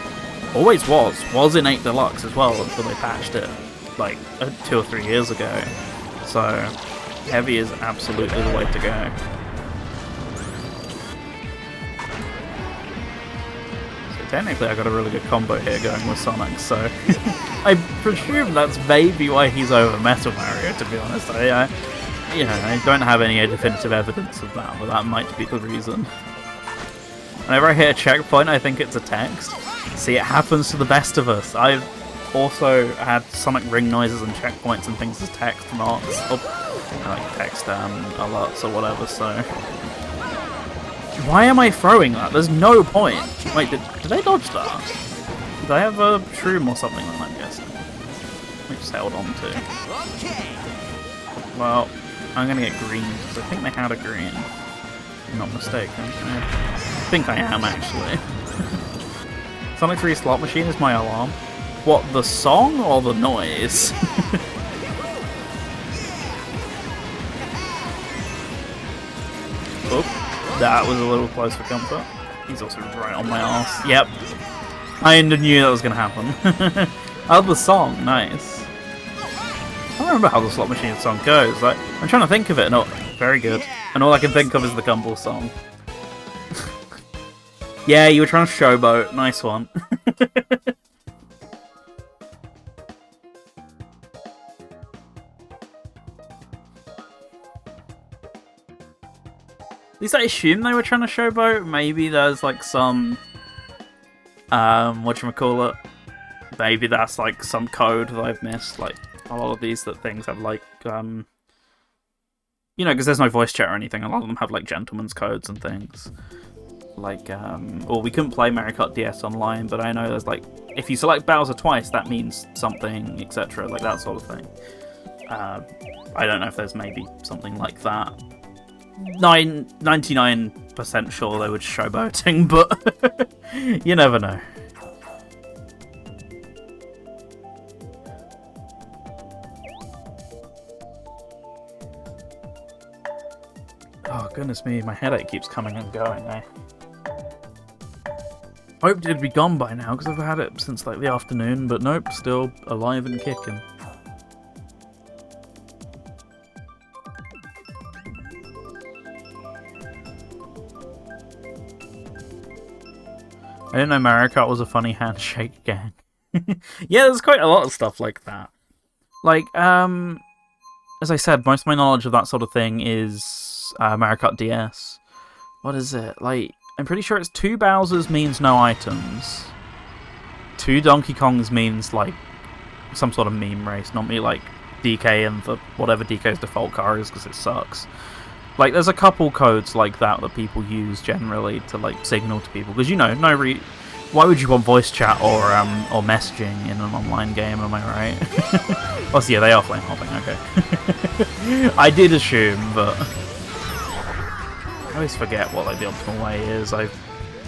Always was. Was in 8 Deluxe as well until they patched it like 2 or 3 years ago. So heavy is absolutely the way to go. So technically I got a really good combo here going with Sonic, so I presume that's maybe why he's over Metal Mario, to be honest. I don't have any definitive evidence of that, but that might be the reason. Whenever I hit a checkpoint, I think it's a text. See, it happens to the best of us. I've also had Sonic ring noises and checkpoints and things as text marks. Like text alerts or whatever, so... Why am I throwing that? There's no point. Wait, did I dodge that? Did I have a shroom or something that I'm guessing? I just held on to. Well, I'm gonna get green, because I think they had a green. If I'm not mistaken. I think I am, actually. Sonic 3 Slot Machine is my alarm. What, the song or the noise? Oh, that was a little close for comfort. He's also right on my ass. Yep. I knew that was going to happen. Oh, the song. Nice. I don't remember how the Slot Machine song goes. Like, I'm trying to think of it. No, very good. And all I can think of is the Gumball song. Yeah, you were trying to showboat. Nice one. At least I assume they were trying to showboat. Maybe there's like some... whatchamacallit? Maybe that's like some code that I've missed. Like, a lot of these things have like... you know, because there's no voice chat or anything. A lot of them have like gentleman's codes and things. Like, or we couldn't play Mario Kart DS online, but I know there's like, if you select Bowser twice, that means something, etc. Like that sort of thing. I don't know if there's maybe something like that. 99% sure they were showboating, but you never know. Oh, goodness me, my headache keeps coming and going, eh? Hoped it'd be gone by now, because I've had it since like the afternoon, but nope, still alive and kicking. I didn't know Mario Kart was a funny handshake gang. Yeah, there's quite a lot of stuff like that. Like, as I said, most of my knowledge of that sort of thing is Mario Kart DS. What is it? Like, I'm pretty sure it's 2 Bowsers means no items. 2 Donkey Kongs means, like, some sort of meme race, not me, like, DK and the whatever DK's default car is, because it sucks. Like, there's a couple codes like that that people use generally to, like, signal to people. Because, you know, why would you want voice chat or messaging in an online game, am I right? Oh, so yeah, they are flame hopping, okay. I did assume, but I always forget what, like, the optimal way is. I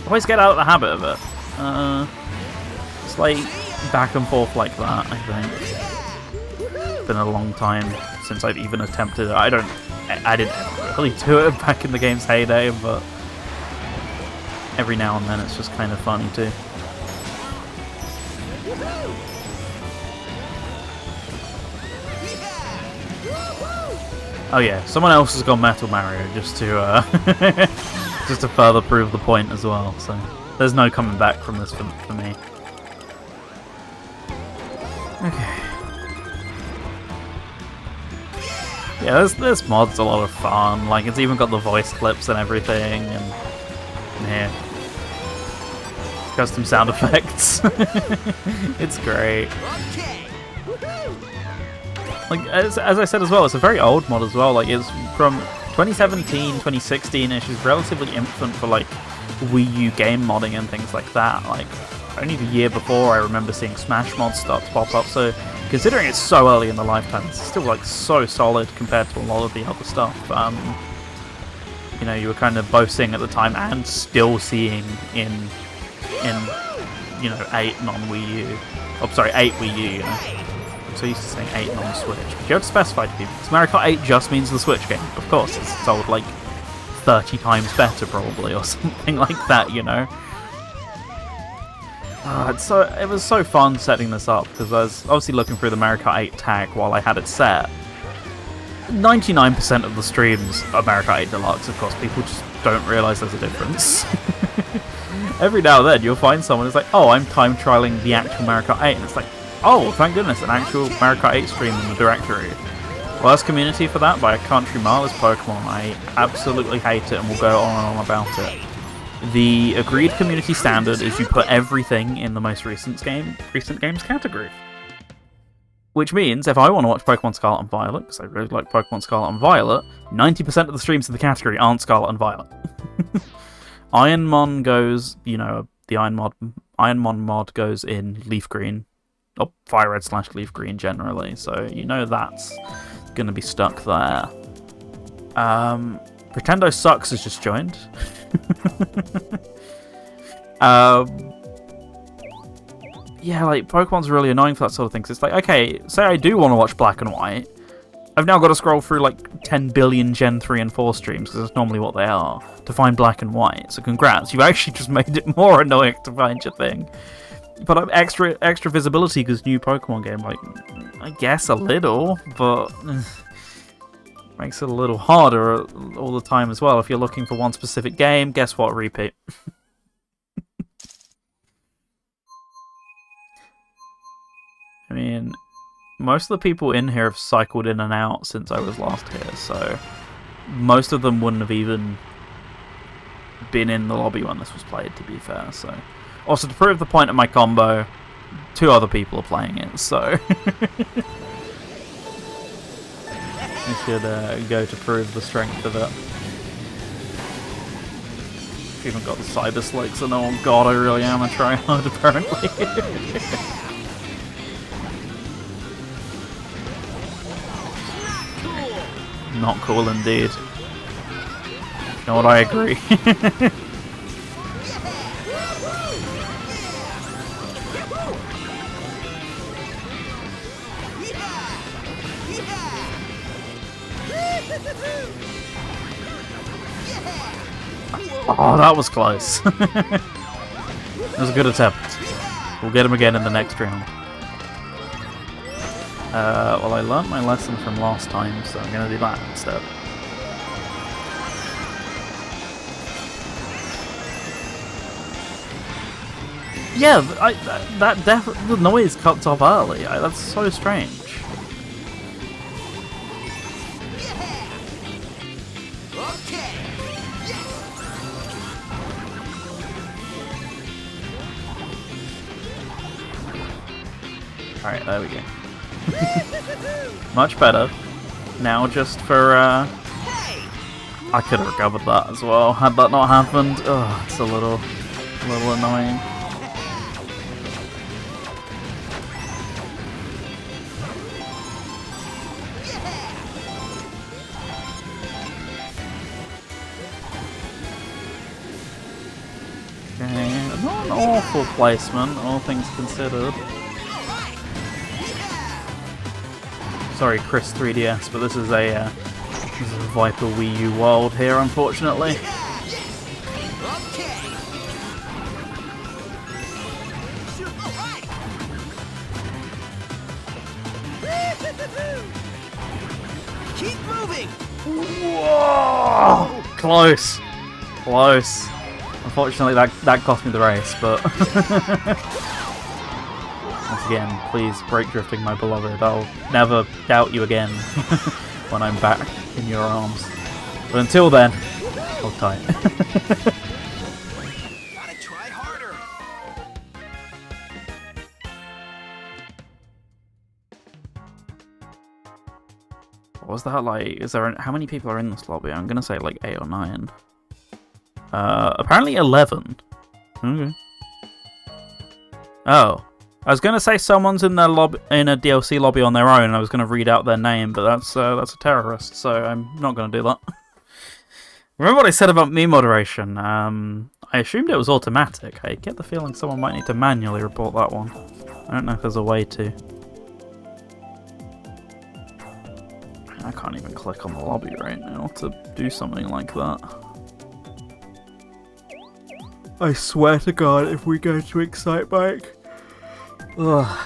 always get out of the habit of it. It's like back and forth like that, I think. It's been a long time since I've even attempted it. I didn't really do it back in the game's heyday, but every now and then it's just kind of funny too. Oh yeah, someone else has gone Metal Mario just to just to further prove the point as well. So there's no coming back from this for me. Okay. Yeah, this mod's a lot of fun. Like, it's even got the voice clips and everything, and yeah, custom sound effects. It's great. Like, as I said as well, it's a very old mod as well. Like, it's from 2017, 2016-ish. It's relatively infant for, like, Wii U game modding and things like that. Like, only the year before I remember seeing Smash mods start to pop up, so considering it's so early in the lifetime, it's still, like, so solid compared to a lot of the other stuff. You know, you were kind of both seeing at the time and still seeing in you know, 8 non-Wii U. Oh, sorry, 8 Wii U, you know. I'm so used to saying 8 non-Switch. But you have to specify to people. Because Mario Kart 8 just means the Switch game. Of course, it's sold, like, 30 times better, probably, or something like that, you know. It was so fun setting this up, because I was obviously looking through the Mario Kart 8 tag while I had it set. 99% of the streams are Mario Kart 8 Deluxe, of course. People just don't realise there's a difference. Every now and then you'll find someone who's like, oh, I'm time trialing the actual Mario Kart 8, and it's like, oh, thank goodness, an actual Mario Kart 8 stream in the directory. Worst community for that by a country mile is Pokemon. I absolutely hate it and will go on and on about it. The agreed community standard is you put everything in the most recent games category. Which means, if I want to watch Pokemon Scarlet and Violet, because I really like Pokemon Scarlet and Violet, 90% of the streams in the category aren't Scarlet and Violet. Ironmon goes, you know, the Ironmon mod goes in Leaf Green, or Fire Red / Leaf Green generally, so you know that's going to be stuck there. Pretendo Sucks has just joined. Yeah, like, Pokemon's really annoying for that sort of thing, 'cause it's like, okay, say I do want to watch Black and White, I've now got to scroll through, like, 10 billion Gen 3 and 4 streams, because that's normally what they are, to find Black and White, so congrats, you've actually just made it more annoying to find your thing. But extra visibility because new Pokemon game, like, I guess a little, but makes it a little harder all the time as well. If you're looking for one specific game, guess what? Repeat. I mean, most of the people in here have cycled in and out since I was last here, so most of them wouldn't have even been in the lobby when this was played, to be fair. So, also, to prove the point of my combo, 2 other people are playing it, so I should go to prove the strength of it. I've even got the Cyber Slick, so no, oh god, I really am a tryhard, apparently. Not cool indeed. You know what, I agree. Oh, that was close. It was a good attempt. We'll get him again in the next round. Well, I learnt my lesson from last time, so I'm going to do that instead. Yeah, the noise cuts off early. That's so strange. Alright, there we go. Much better. Now just for, I could have recovered that as well, had that not happened. Oh, it's a little annoying. Okay, not an awful placement, all things considered. Sorry, Chris 3DS, but this is a Viper Wii U world here, unfortunately. Keep moving. Whoa! Close. Unfortunately, that cost me the race, but once again, please break drifting, my beloved. I'll never doubt you again when I'm back in your arms. But until then, hold tight. Gotta try harder. What was that like? Is there how many people are in this lobby? I'm gonna say like 8 or 9. Apparently 11. Okay. Oh. I was gonna say someone's in their in a DLC lobby on their own, and I was gonna read out their name, but that's a terrorist, so I'm not gonna do that. Remember what I said about me moderation? I assumed it was automatic. I get the feeling someone might need to manually report that one. I don't know if there's a way to. I can't even click on the lobby right now to do something like that. I swear to God, if we go to Excite Bike. Ugh.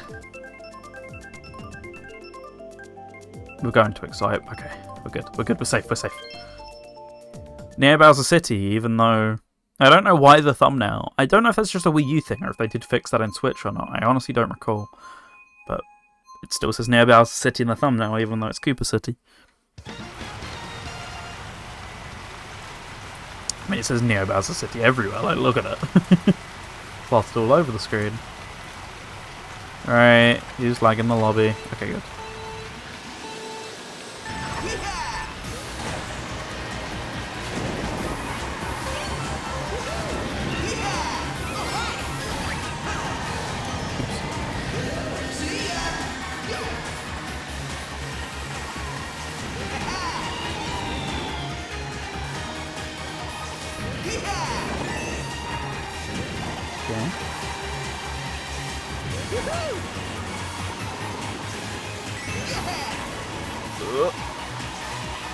We're going to Excite. Okay, we're good, we're safe. Near Bowser City, even though I don't know why the thumbnail. I don't know if that's just a Wii U thing or if they did fix that in Switch or not. I honestly don't recall. But it still says Near Bowser City in the thumbnail, even though it's Koopa City. I mean, it says Neo Bowser City everywhere, like, look at it. Plotted all over the screen. Alright, who's lagging the lobby? Okay, good.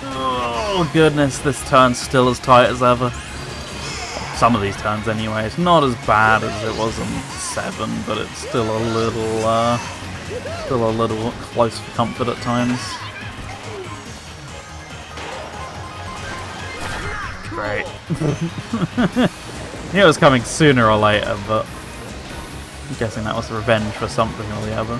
Oh goodness, this turn's still as tight as ever. Some of these turns anyway. It's not as bad as it was on 7, but it's still a little close for comfort at times. Great. Knew it was coming sooner or later, but I'm guessing that was revenge for something or the other.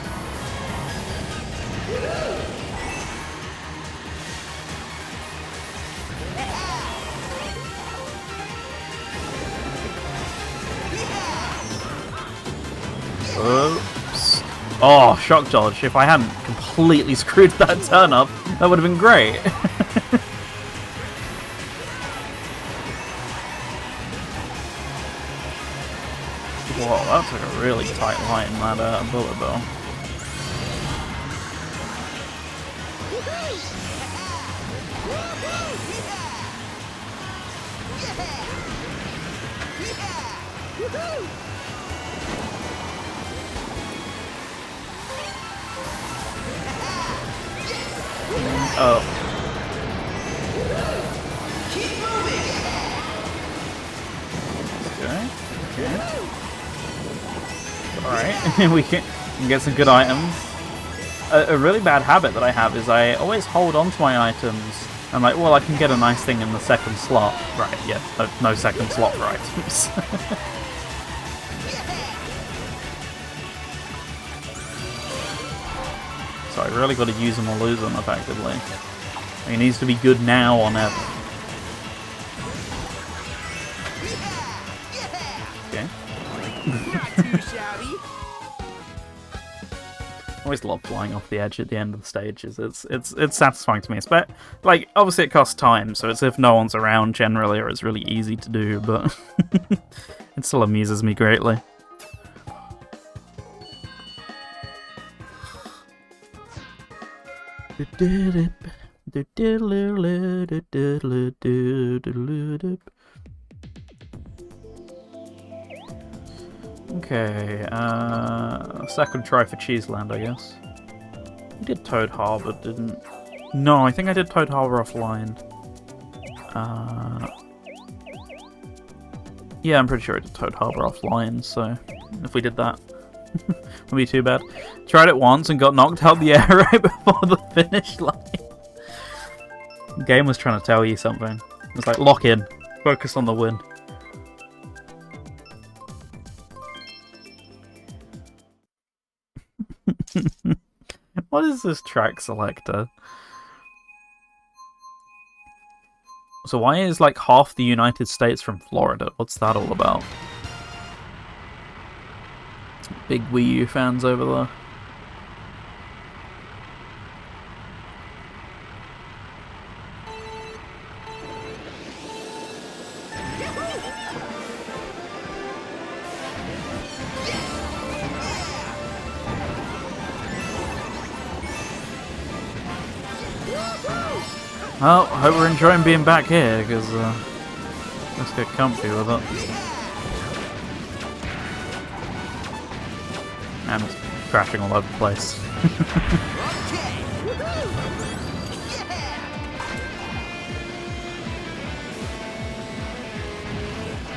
Oops. Oh, shock dodge. If I hadn't completely screwed that turn up, that would have been great. Whoa, that took a really tight line, that bullet bill. Oh. Okay. Alright, we can get some good items. A really bad habit that I have is I always hold on to my items. I'm like, well, I can get a nice thing in the second slot. Right, yeah, no second slot for items. Like, really got to use him or lose him, effectively. He needs to be good now or never. Okay. Not too shabby. I always love flying off the edge at the end of the stages. It's satisfying to me. But like, obviously it costs time, so it's if no one's around generally, or it's really easy to do. But it still amuses me greatly. Okay, second try for Cheeseland, I guess. I did Toad Harbor, didn't... No, I think I did Toad Harbor offline. Yeah, I'm pretty sure I did Toad Harbor offline, so if we did that, wouldn't be too bad. Tried it once and got knocked out the air right before the finish line. The game was trying to tell you something. It's like, lock in, focus on the win. What is this track selector? So why is like half the United States from Florida? What's that all about? Big Wii U fans over there. Well, I hope we're enjoying being back here, because let's get comfy with it. And crashing all over the place.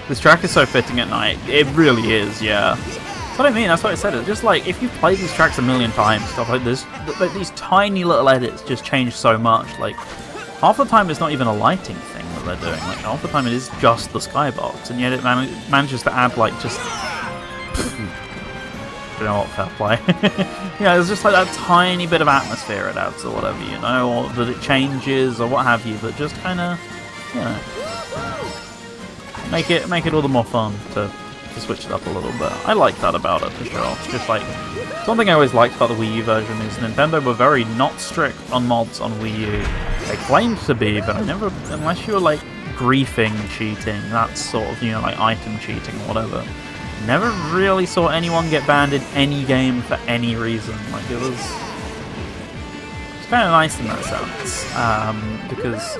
This track is so fitting at night. It really is, yeah. That's what I mean, that's what I said. It's just like, if you've played these tracks a million times, stuff like this, like these tiny little edits just change so much. Like, half the time it's not even a lighting thing that they're doing. Like, half the time it is just the skybox, and yet it manages to add, like, just... you know what, fair play. Yeah, it's just like that tiny bit of atmosphere it adds, or whatever, you know, or that it changes, or what have you, that just kind of, you know, make it all the more fun to switch it up a little bit. I like that about it, for sure. Just like, something I always liked about the Wii U version is Nintendo were very not strict on mods on Wii U. They claimed to be, but I never, unless you were like griefing cheating, that's sort of, you know, like item cheating or whatever, never really saw anyone get banned in any game for any reason. Like, it's kind of nice in that sense, because,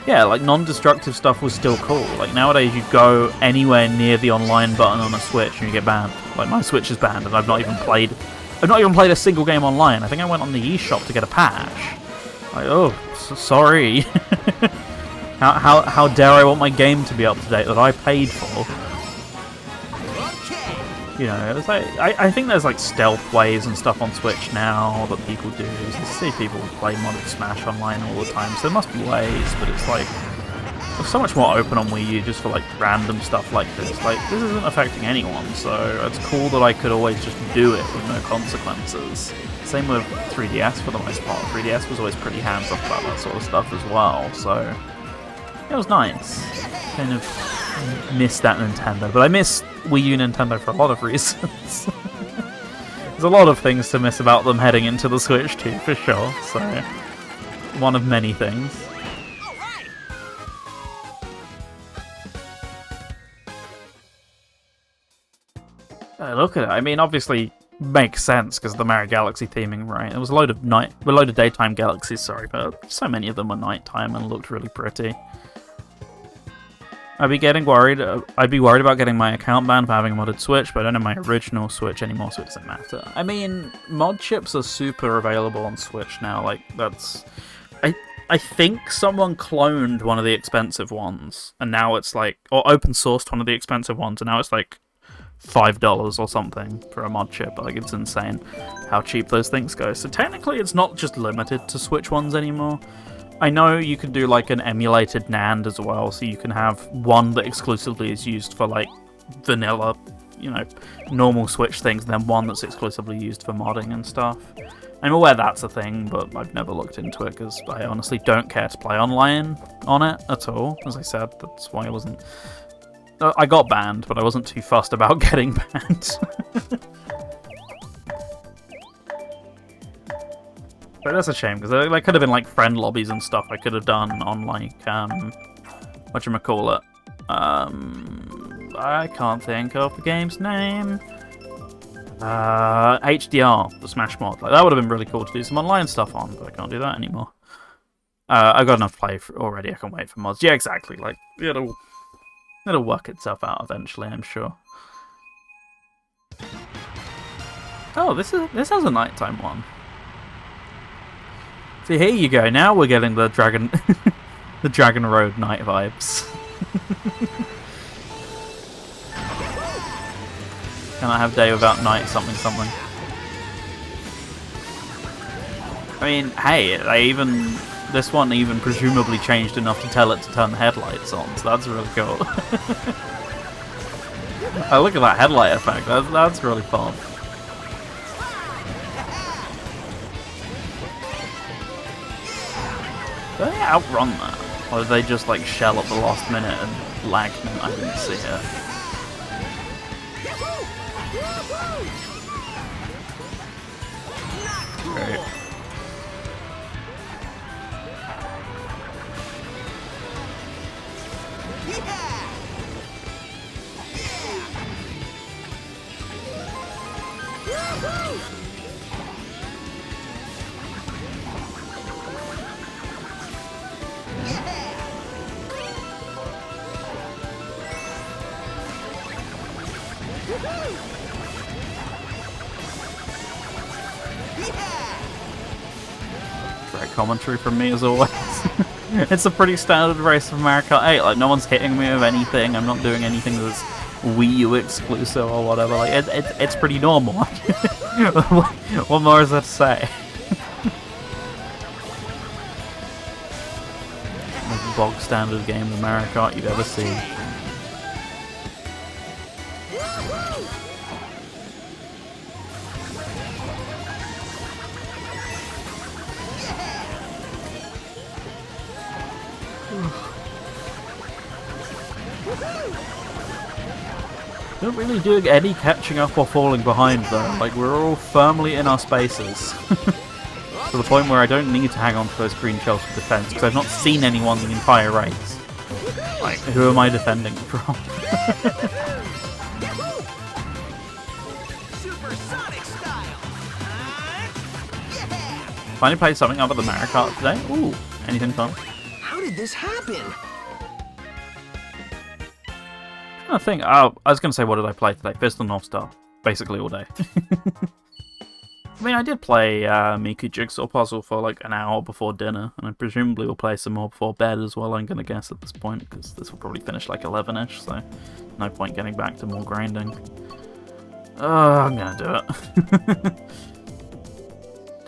yeah, like, non-destructive stuff was still cool. Like, nowadays you go anywhere near the online button on a Switch and you get banned. Like, my Switch is banned, and I've not even played a single game online. I think I went on the eShop to get a patch. Like, oh, sorry. how dare I want my game to be up to date that I paid for? You know, it's like, I think there's like stealth ways and stuff on Switch now that people do. You see people play modded Smash online all the time, so there must be ways, but it's like, it's so much more open on Wii U just for like random stuff like this. Like, this isn't affecting anyone, so it's cool that I could always just do it with no consequences. Same with 3DS for the most part. 3DS was always pretty hands-off about that sort of stuff as well, so it was nice. Kind of miss that Nintendo, but I miss Wii U Nintendo for a lot of reasons. There's a lot of things to miss about them heading into the Switch too, for sure, so one of many things. Look at it, I mean, obviously makes sense because of the Mario Galaxy theming, right? It was a load of daytime galaxies, sorry, but so many of them were nighttime and looked really pretty. I'd be worried about getting my account banned for having a modded Switch, but I don't have my original Switch anymore, so it doesn't matter. I mean, mod chips are super available on Switch now. Like, that's... I think someone cloned one of the expensive ones, and now it's like... Or open-sourced one of the expensive ones, and now it's like $5 or something for a mod chip. Like, it's insane how cheap those things go. So technically, it's not just limited to Switch ones anymore. I know you can do like an emulated NAND as well, so you can have one that exclusively is used for like vanilla, you know, normal Switch things, and then one that's exclusively used for modding and stuff. I'm aware that's a thing, but I've never looked into it because I honestly don't care to play online on it at all. As I said, that's why I wasn't... I got banned, but I wasn't too fussed about getting banned. But that's a shame, because there could have been like friend lobbies and stuff I could have done on like, whatchamacallit? I can't think of the game's name. HDR, the Smash mod. Like, that would have been really cool to do some online stuff on, but I can't do that anymore. I've got enough play already, I can wait for mods. Yeah, exactly, like, it'll work itself out eventually, I'm sure. Oh, this has a nighttime one. See, here you go, now we're getting the Dragon... the Dragon Road night vibes. Can I have day without night something something? I mean, hey, this one even presumably changed enough to tell it to turn the headlights on, so that's really cool. Oh, look at that headlight effect, that's really fun. Do they outrun that? Or did they just like shell at the last minute and lag me? I didn't see it. Great. Great commentary from me as always. It's a pretty standard race of Mario Kart 8. Like, no one's hitting me with anything. I'm not doing anything that's Wii U exclusive or whatever. Like, it's pretty normal. What more is there to say? Most bog standard game of Mario Kart you've ever seen. Don't really do any catching up or falling behind though, like we're all firmly in our spaces. To the point where I don't need to hang on to those green shells for defense, because I've not seen anyone the entire race. Like, who am I defending from? Finally played something other than Mario Kart today. Ooh, anything fun? How did this happen? I think. Oh, I was going to say, what did I play today? Fist and North Star. Basically all day. I mean, I did play Miku Jigsaw Puzzle for like an hour before dinner, and I presumably will play some more before bed as well, I'm going to guess at this point, because this will probably finish like 11ish, so no point getting back to more grinding. I'm going to do it.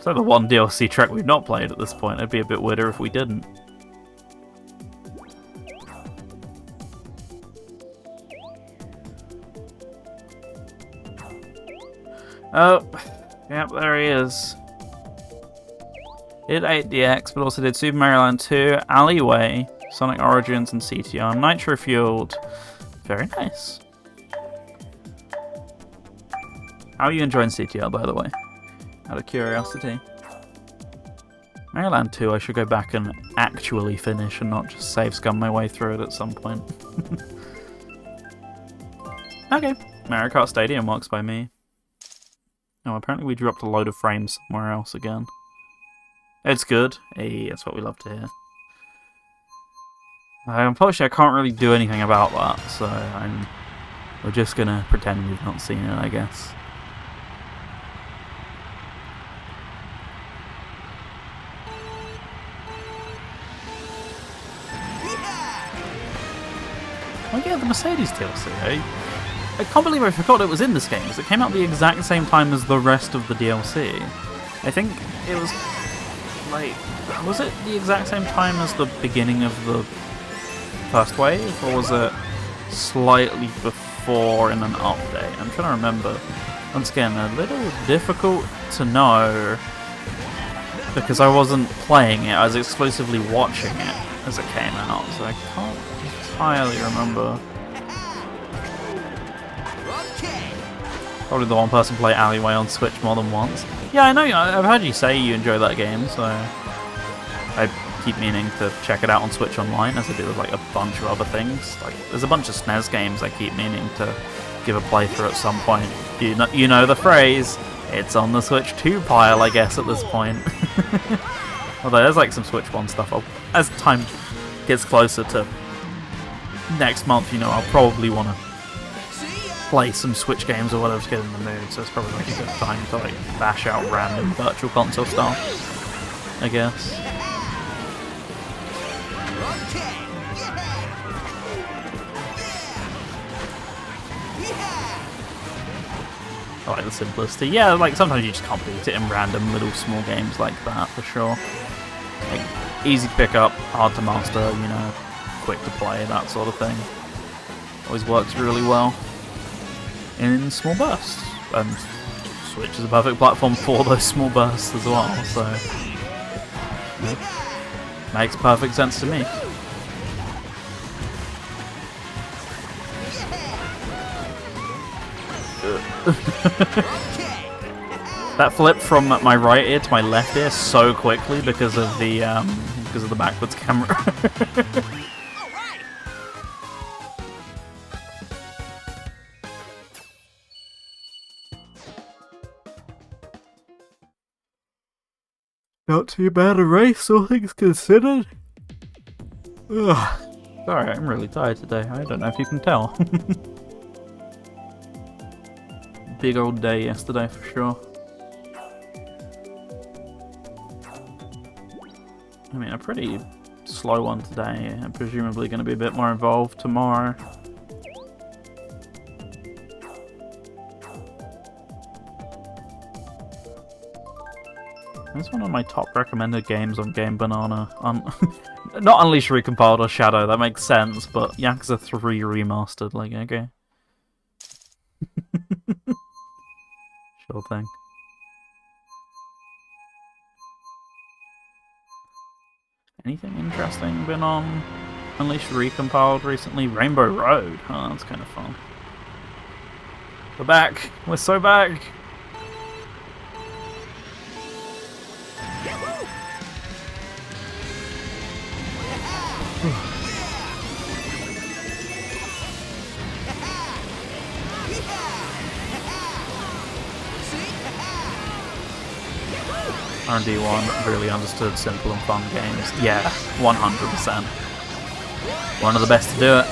So the one DLC track we've not played at this point, it'd be a bit weirder if we didn't. Oh, yep, there he is. Did 8DX, but also did Super Mario Land 2, Alleyway, Sonic Origins, and CTR. Nitro Fueled. Very nice. How are you enjoying CTR, by the way? Out of curiosity. Mario Land 2, I should go back and actually finish and not just save scum my way through it at some point. Okay, Mario Kart Stadium works by me. Oh, apparently we dropped a load of frames somewhere else again. It's good. Hey, that's what we love to hear. Unfortunately, I can't really do anything about that, so we're just gonna pretend we've not seen it, I guess. Oh yeah, the Mercedes DLC. I can't believe I forgot it was in this game, because it came out the exact same time as the rest of the DLC. I think it was, like, was it the exact same time as the beginning of the first wave, or was it slightly before in an update? I'm trying to remember. Once again, a little difficult to know, because I wasn't playing it, I was exclusively watching it as it came out, so I can't entirely remember. Probably the one person play Alleyway on Switch more than once. Yeah, I know, I've heard you say you enjoy that game, so I keep meaning to check it out on Switch Online, as I do with like a bunch of other things. Like, there's a bunch of SNES games I keep meaning to give a playthrough at some point. You know the phrase, it's on the Switch 2 pile, I guess, at this point. Although there's like some Switch 1 stuff. As time gets closer to next month, I'll probably want to play some Switch games or whatever to get in the mood, so it's probably like a good time to like bash out random virtual console stuff, I guess. I like the simplicity. Yeah, like sometimes you just can't beat it in random little small games like that, for sure. Like, easy to pick up, hard to master, quick to play, that sort of thing. Always works really well in small bursts. And Switch is a perfect platform for those small bursts as well, so makes perfect sense to me. That flipped from my right ear to my left ear so quickly because of the backwards camera. Not too bad a race, all things considered. Ugh. Sorry, I'm really tired today. I don't know if you can tell. Big old day yesterday for sure. I mean, a pretty slow one today, and presumably going to be a bit more involved tomorrow. It's one of my top recommended games on Game Banana. Not Unleashed Recompiled or Shadow, that makes sense, but Yakuza 3 Remastered, like, okay. Sure thing. Anything interesting been on Unleashed Recompiled recently? Rainbow Road. Oh, that's kind of fun. We're back. We're so back. R&D1 really understood simple and fun games. Yeah, 100%. One of the best to do it.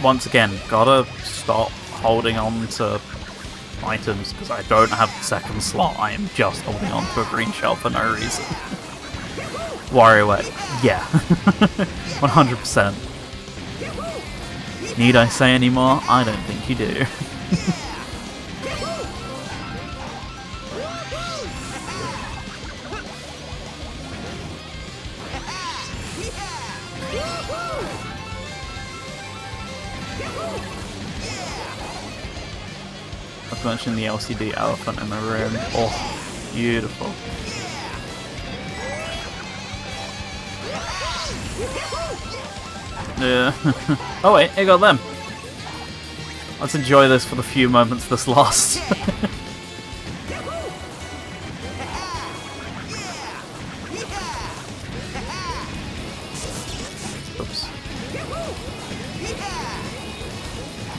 Once again, gotta stop holding on to items because I don't have the second slot. I am just holding on to a green shell for no reason. WarioWare, yeah. 100%. Need I say any more? I don't think you do. I've mentioned the LCD elephant in the room. Oh, beautiful. Yeah. Oh wait, I got them. Let's enjoy this for the few moments this lasts. Oops.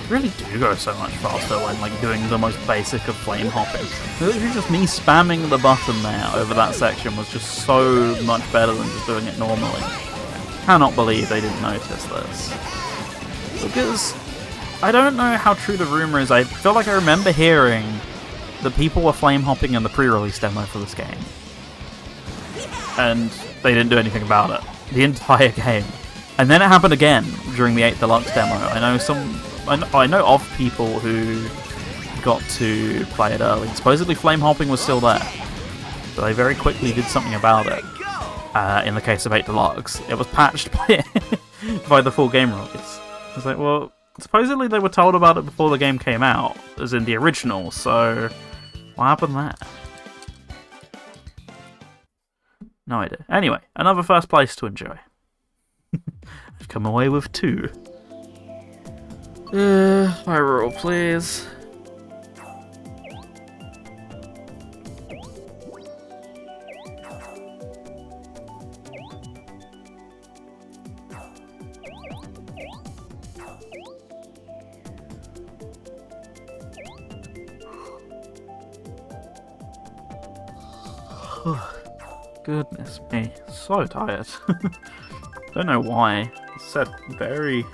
Really do go so much faster when like doing the most basic of flame hopping. Literally just me spamming the button there over that section was just so much better than just doing it normally. Cannot believe they didn't notice this. Because I don't know how true the rumor is. I feel like I remember hearing that people were flame hopping in the pre-release demo for this game. And they didn't do anything about it. The entire game. And then it happened again during the 8 Deluxe demo. I know of people who got to play it early. Supposedly flame hopping was still there, but they very quickly did something about it. In the case of 8 Deluxe, it was patched by the full game release. I was like, well, supposedly they were told about it before the game came out, as in the original, so what happened there? No idea. Anyway, another first place to enjoy. I've come away with 2. My roll, please. Goodness me, so tired. Don't know why. It's said very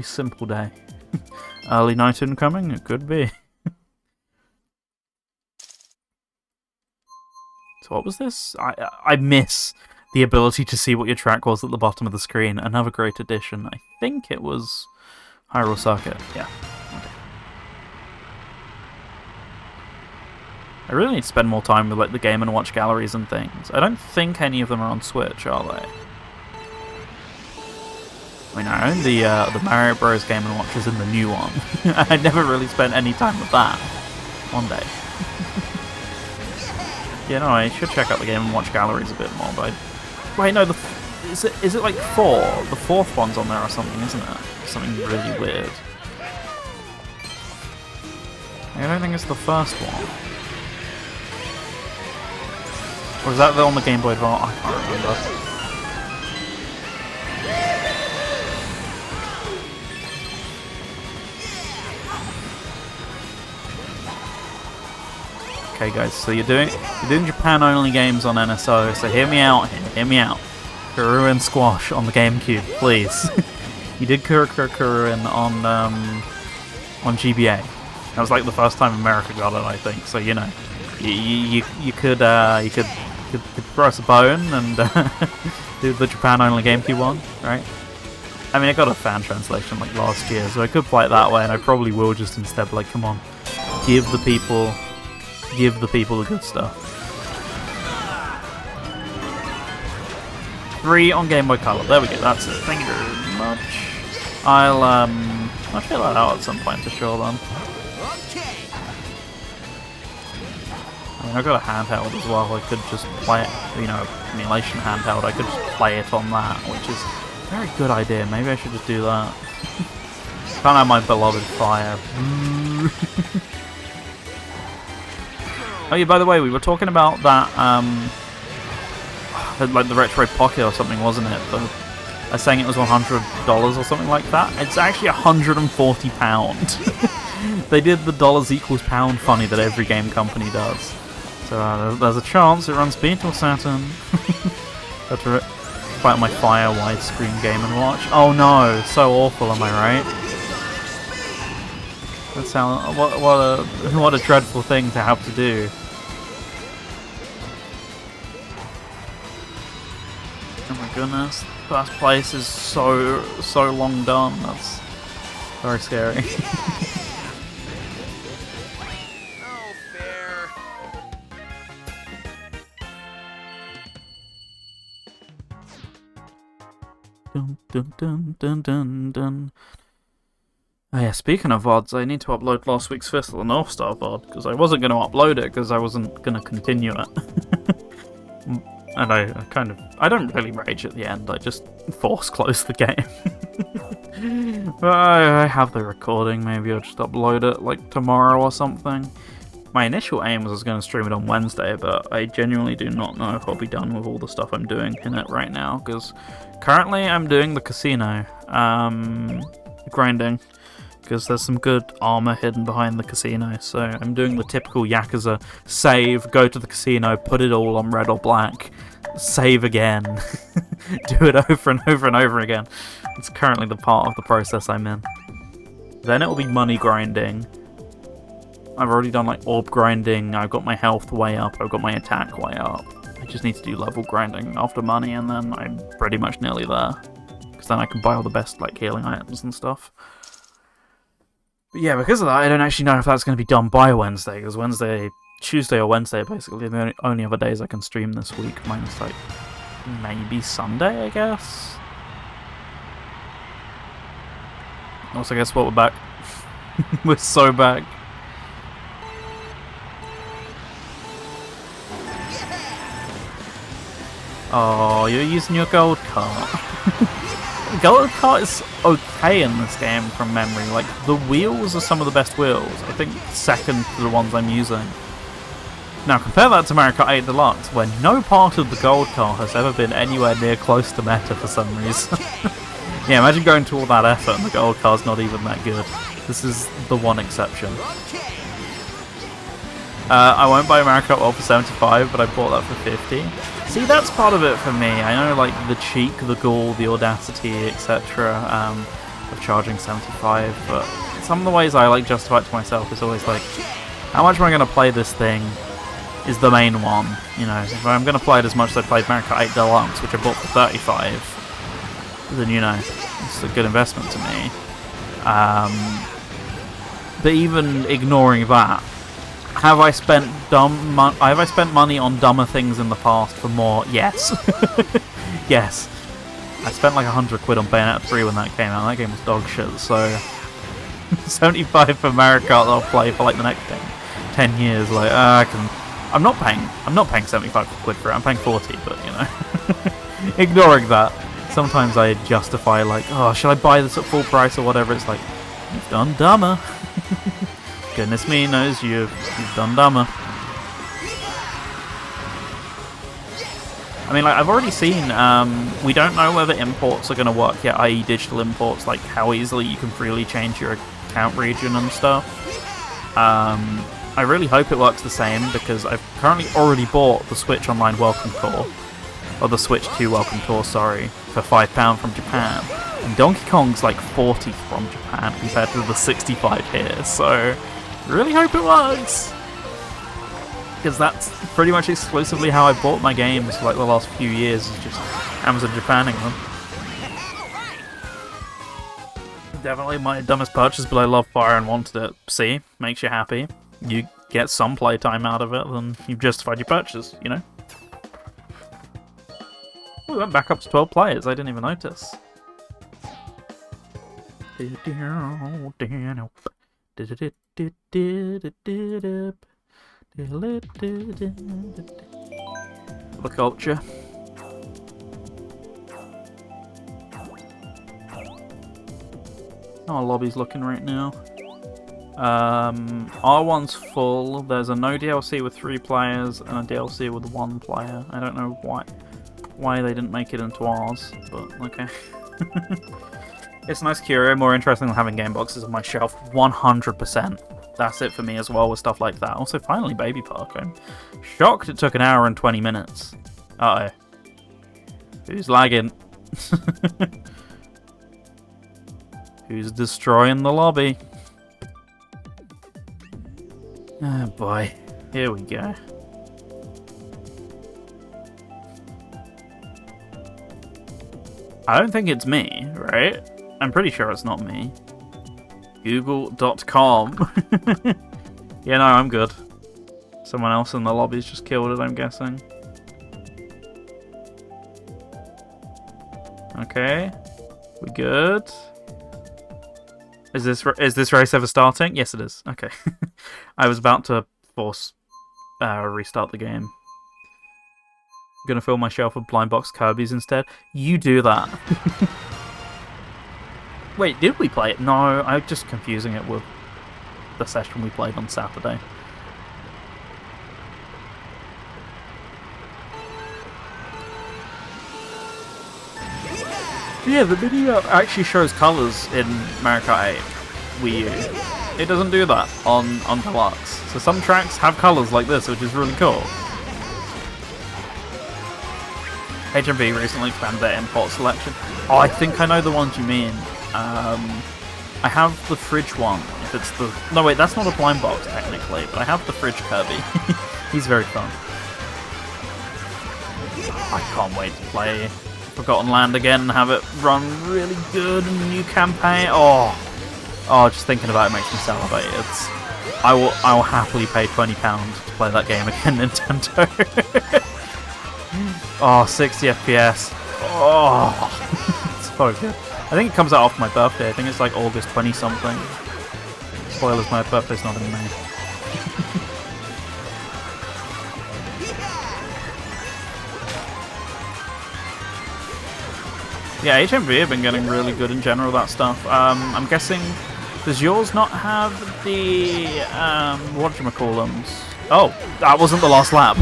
simple day. Early night incoming? It could be. So what was this? I miss the ability to see what your track was at the bottom of the screen. Another great addition. I think it was Hyrule Circuit. Yeah. Okay. I really need to spend more time with like the Game & Watch galleries and things. I don't think any of them are on Switch, are they? I mean, I own the Mario Bros. Game & Watch is in the new one. I never really spent any time with that. One day. Yeah, no, I should check out the Game & Watch galleries a bit more, but wait, no, is it like 4? The 4th one's on there or something, isn't it? Something really weird. I don't think it's the first one. Or is that on the Game Boy Advance? I can't remember. Okay, guys, so you're doing Japan-only games on NSO, so hear me out here, hear me out. Kuru and Squash on the GameCube, please. You did Kuru on GBA. That was like the first time America got it, I think. So you know, you could throw us a bone and do the Japan-only GameCube one, right? I mean, I got a fan translation like last year, so I could play it that way, and I probably will just instead be like, come on, give the people the good stuff. 3 on Game Boy Color. There we go. That's it. Thank you very much. I'll check that out at some point for sure. Then. I mean, I got a handheld as well. I could just play it. You know, emulation handheld. I could just play it on that, which is a very good idea. Maybe I should just do that. Can't have my beloved Fire. Oh yeah, by the way, we were talking about that, like the Retro Pocket or something, wasn't it? I was saying it was $100 or something like that. It's actually £140. They did the dollars equals pound funny that every game company does. So there's a chance it runs Beat or Saturn. That's right. Fight my Fire widescreen Game & Watch. Oh no, so awful, am I right? That sounds what a dreadful thing to have to do. Oh my goodness, first place is so long done. That's very scary. No fair. Dun dun dun dun dun dun. Oh yeah, speaking of VODs, I need to upload last week's Fist of the North Star VOD, because I wasn't going to upload it, because I wasn't going to continue it. And I don't really rage at the end, I just force close the game. But I have the recording, maybe I'll just upload it like tomorrow or something. My initial aim was I was going to stream it on Wednesday, but I genuinely do not know if I'll be done with all the stuff I'm doing in it right now, because currently I'm doing the casino, grinding. Because there's some good armor hidden behind the casino, so I'm doing the typical Yakuza save, go to the casino, put it all on red or black, save again, do it over and over and over again. It's currently the part of the process I'm in. Then it will be money grinding. I've already done like orb grinding, I've got my health way up, I've got my attack way up. I just need to do level grinding after money, and then I'm pretty much nearly there. Because then I can buy all the best like healing items and stuff. But yeah, because of that, I don't actually know if that's going to be done by Wednesday, because Tuesday or Wednesday, basically, the only other days I can stream this week, minus, like, maybe Sunday, I guess? Also, guess what? We're back. We're so back. Oh, you're using your gold cart. Gold cart is okay in this game from memory. Like, the wheels are some of the best wheels. I think second to the ones I'm using. Now, compare that to Mario Kart 8 Deluxe, where no part of the gold car has ever been anywhere near close to meta for some reason. Yeah, imagine going to all that effort and the gold car's not even that good. This is the one exception. I won't buy Mario Kart World for 75, but I bought that for 50. See, that's part of it for me. I know, like, the cheek, the gall, the audacity, etc. Of charging 75, but some of the ways I, like, justify it to myself is always, like, how much am I going to play this thing is the main one. You know, if I'm going to play it as much as I played Mario Kart 8 Deluxe, which I bought for 35, then, you know, it's a good investment to me. But even ignoring that, have I spent money on dumber things in the past for more? Yes. Yes. I spent like 100 quid on Bayonetta 3 when that came out. That game was dog shit, so 75 for Mario Kart that I'll play for like the next 10 years. Like, I'm not paying 75 quid for it. I'm paying 40, but you know. Ignoring that, sometimes I justify like, oh, should I buy this at full price or whatever? It's like, you've done dumber. Goodness me knows you've done dumber. I mean, like, I've already seen, we don't know whether imports are going to work yet, i.e. digital imports, like how easily you can freely change your account region and stuff. I really hope it works the same, because I've currently already bought the Switch Online Welcome Tour, or the Switch 2 Welcome Tour, sorry, for £5 from Japan. And Donkey Kong's like 40 from Japan compared to the 65 here, so really hope it works! Because that's pretty much exclusively how I bought my games for like the last few years, is just Amazon Japanning them. Definitely my dumbest purchase, but I love Fire and wanted it. See? Makes you happy. You get some playtime out of it, then you've justified your purchase, you know? We went back up to 12 players, I didn't even notice. The culture. How our lobby's looking right now. R1's full. There's a no DLC with 3 players and a DLC with 1 player. I don't know why they didn't make it into ours, but okay. It's a nice curio, more interesting than having game boxes on my shelf, 100%. That's it for me as well with stuff like that. Also, finally, Baby Park. I'm shocked it took an hour and 20 minutes. Uh-oh. Who's lagging? Who's destroying the lobby? Oh boy. Here we go. I don't think it's me, right? I'm pretty sure it's not me. Google.com. Yeah, no, I'm good. Someone else in the lobby's just killed it, I'm guessing. Okay. We good? Is this race ever starting? Yes, it is. Okay. I was about to force restart the game. Gonna fill my shelf with blind box Kirby's instead. You do that. Wait, did we play it? No, I'm just confusing it with the session we played on Saturday. Yeah, the video actually shows colours in Mario Kart 8 Wii U. It doesn't do that on Deluxe. So some tracks have colours like this, which is really cool. HMV recently expanded their import selection. Oh, I think I know the ones you mean. I have the fridge one. If it's the... No, wait, that's not a blind box, technically, but I have the fridge Kirby. He's very fun. I can't wait to play Forgotten Land again and have it run really good in the new campaign. Oh, Oh, just thinking about it makes me salivate. I will happily pay £20 to play that game again, Nintendo. Oh, 60 FPS. Oh, it's so good. I think it comes out after my birthday. I think it's like August 20 something. Spoilers, my birthday's not in May. Yeah, HMV have been getting really good in general, that stuff. I'm guessing, does yours not have the, whatchamacallums? Oh, that wasn't the last lap.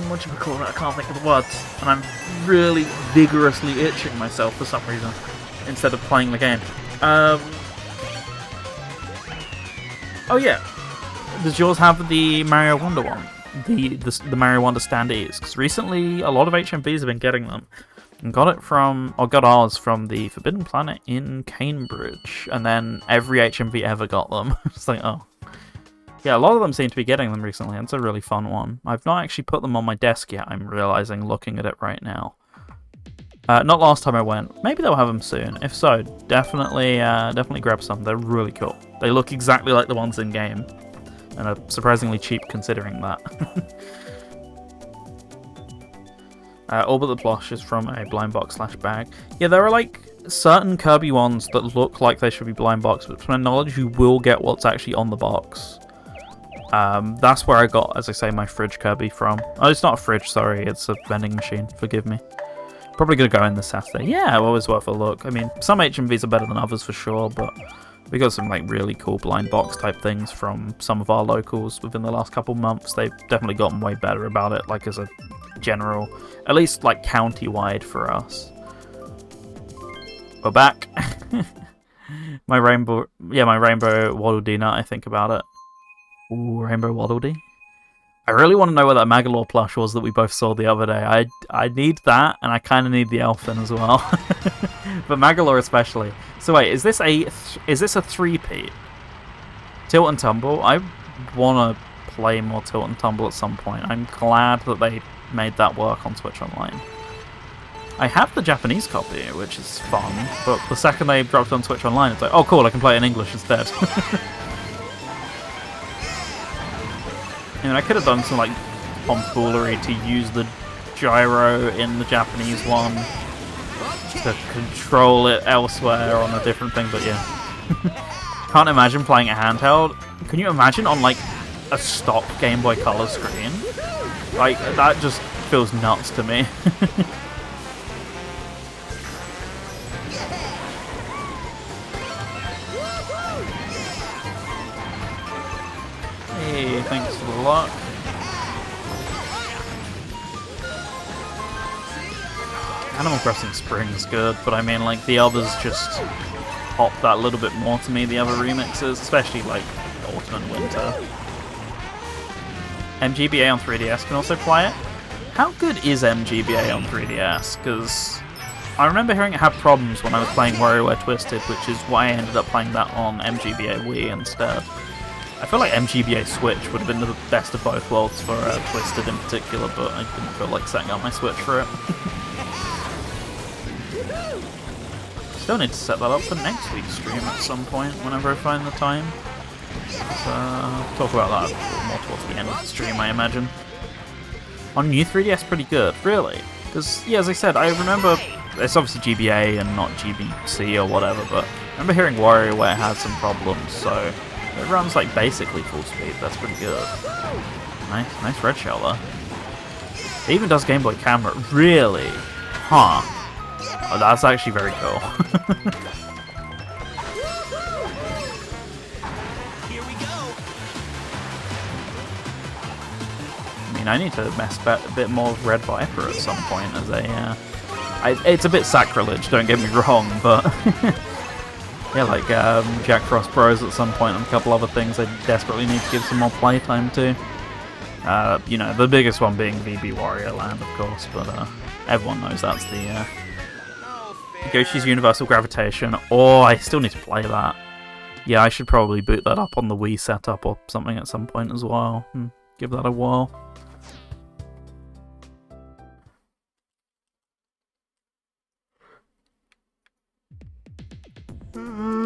Whatchamacallit, I can't think of the words. And I'm really vigorously itching myself for some reason, instead of playing the game. Oh yeah, does yours have the Mario Wonder one? The Mario Wonder standees, because recently a lot of HMVs have been getting them, and got ours from the Forbidden Planet in Cambridge, and then every HMV ever got them. It's like, oh, yeah, a lot of them seem to be getting them recently. And it's a really fun one. I've not actually put them on my desk yet. I'm realizing, looking at it right now. Not last time I went. Maybe they'll have them soon. If so, definitely grab some. They're really cool. They look exactly like the ones in game. And are surprisingly cheap considering that. All but the plush is from a blind box / bag. Yeah, there are like certain Kirby ones that look like they should be blind box, but to my knowledge, you will get what's actually on the box. That's where I got, as I say, my fridge Kirby from. Oh, it's not a fridge, sorry, it's a vending machine. Forgive me. Probably gonna go in this Saturday. Yeah, always worth a look. I mean, some HMVs are better than others for sure, but we got some like really cool blind box type things from some of our locals within the last couple months. They've definitely gotten way better about it, like as a general, at least like county-wide for us. We're back. my rainbow Waddle Dee nut, I think about it. Ooh, Rainbow Waddle Dee. I really want to know where that Magalore plush was that we both saw the other day. I need that, and I kind of need the Elfin as well. But Magalore especially. So wait, is this a 3-peat? Tilt and Tumble? I want to play more Tilt and Tumble at some point. I'm glad that they made that work on Switch Online. I have the Japanese copy, which is fun, but the second they dropped it on Switch Online, it's like, oh cool, I can play it in English instead. I could have done some like tomfoolery to use the gyro in the Japanese one to control it elsewhere on a different thing, but yeah. Can't imagine playing it handheld. Can you imagine on like a stock Game Boy Color screen? Like, that just feels nuts to me. Hey, thanks for the luck. Animal Crossing Spring's good, but I mean, like, the others just pop that little bit more to me, the other remixes, especially, like, Autumn and Winter. MGBA on 3DS can also play it. How good is MGBA on 3DS? Because I remember hearing it had problems when I was playing WarioWare Twisted, which is why I ended up playing that on MGBA Wii instead. I feel like MGBA Switch would have been the best of both worlds for Twisted in particular, but I didn't feel like setting up my Switch for it. Still need to set that up for next week's stream at some point, whenever I find the time. So, I'll talk about that a bit more towards the end of the stream, I imagine. On new 3DS, pretty good, really. Because, yeah, as I said, I remember, it's obviously GBA and not GBC or whatever, but I remember hearing WarioWare had some problems, so it runs like basically full speed. That's pretty good. Nice red shell there. It even does Game Boy camera. Really? Huh. Oh, that's actually very cool. Here we go. I mean, I need to mess a bit more with Red Viper at some point as a. It's a bit sacrilege, don't get me wrong, but yeah, like Jack Frost Bros at some point and a couple other things I desperately need to give some more playtime to. You know, the biggest one being VB Wario Land, of course, but everyone knows that's the Yoshi's Universal Gravitation. Oh, I still need to play that. Yeah, I should probably boot that up on the Wii setup or something at some point as well. Give that a whirl.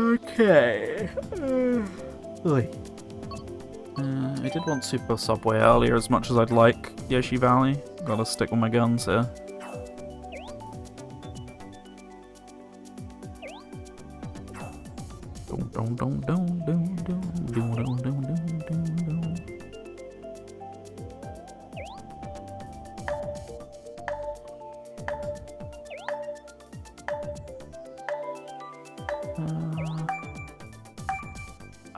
Okay. Oi. I did want Super Subway earlier as much as I'd like Yoshi Valley. Gotta stick with my guns here.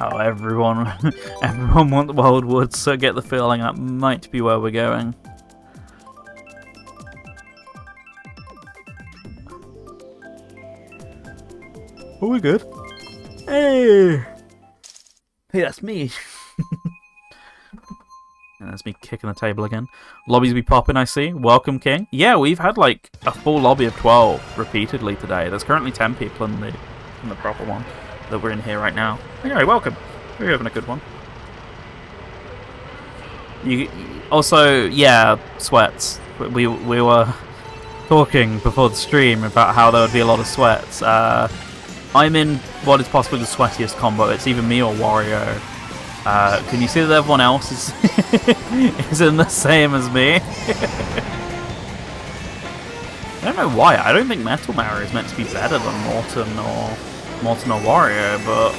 Oh, everyone wants Wildwood, so I get the feeling that might be where we're going. Oh, we're good. Hey! Hey, that's me. And that's me kicking the table again. Lobbies be popping, I see. Welcome, King. Yeah, we've had like a full lobby of 12 repeatedly today. There's currently 10 people in the proper one that we're in here right now. Anyway, welcome. We're having a good one. You also, yeah, sweats. We were talking before the stream about how there would be a lot of sweats. I'm in what is possibly the sweatiest combo. It's either me or Wario. Can you see that everyone else is in the same as me? I don't know why. I don't think Metal Mario is meant to be better than Morton or Wario, but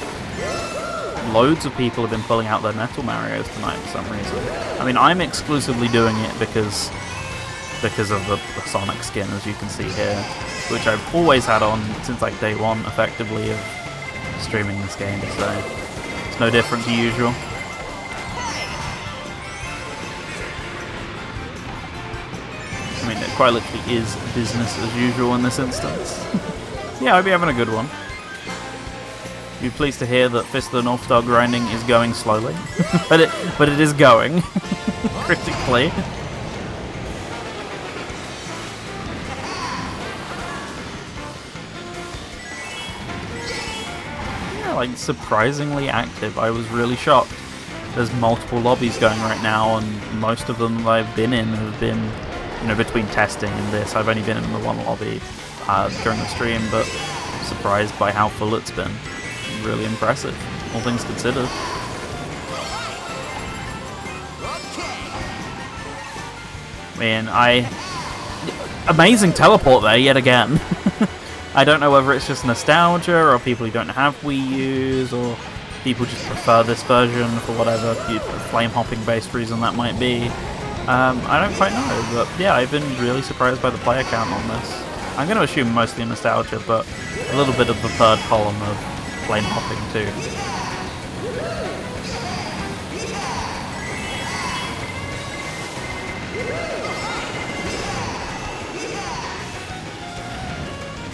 loads of people have been pulling out their Metal Marios tonight for some reason. I mean, I'm exclusively doing it because of the Sonic skin, as you can see here, which I've always had on since like day one, effectively, of streaming this game, so it's no different to usual. I mean, it quite literally is business as usual in this instance. Yeah, I'd be having a good one. Be pleased to hear that Fist of the North Star grinding is going slowly, but it is going critically. Yeah, like surprisingly active. I was really shocked. There's multiple lobbies going right now, and most of them that I've been in have been, you know, between testing and this. I've only been in the one lobby during the stream, but surprised by how full it's been. Really impressive, all things considered. Man, amazing teleport there yet again. I don't know whether it's just nostalgia or people who don't have Wii U's or people just prefer this version for whatever flame hopping based reason that might be. I don't quite know, but yeah, I've been really surprised by the player count on this. I'm going to assume mostly nostalgia, but a little bit of the third column of flame hopping too.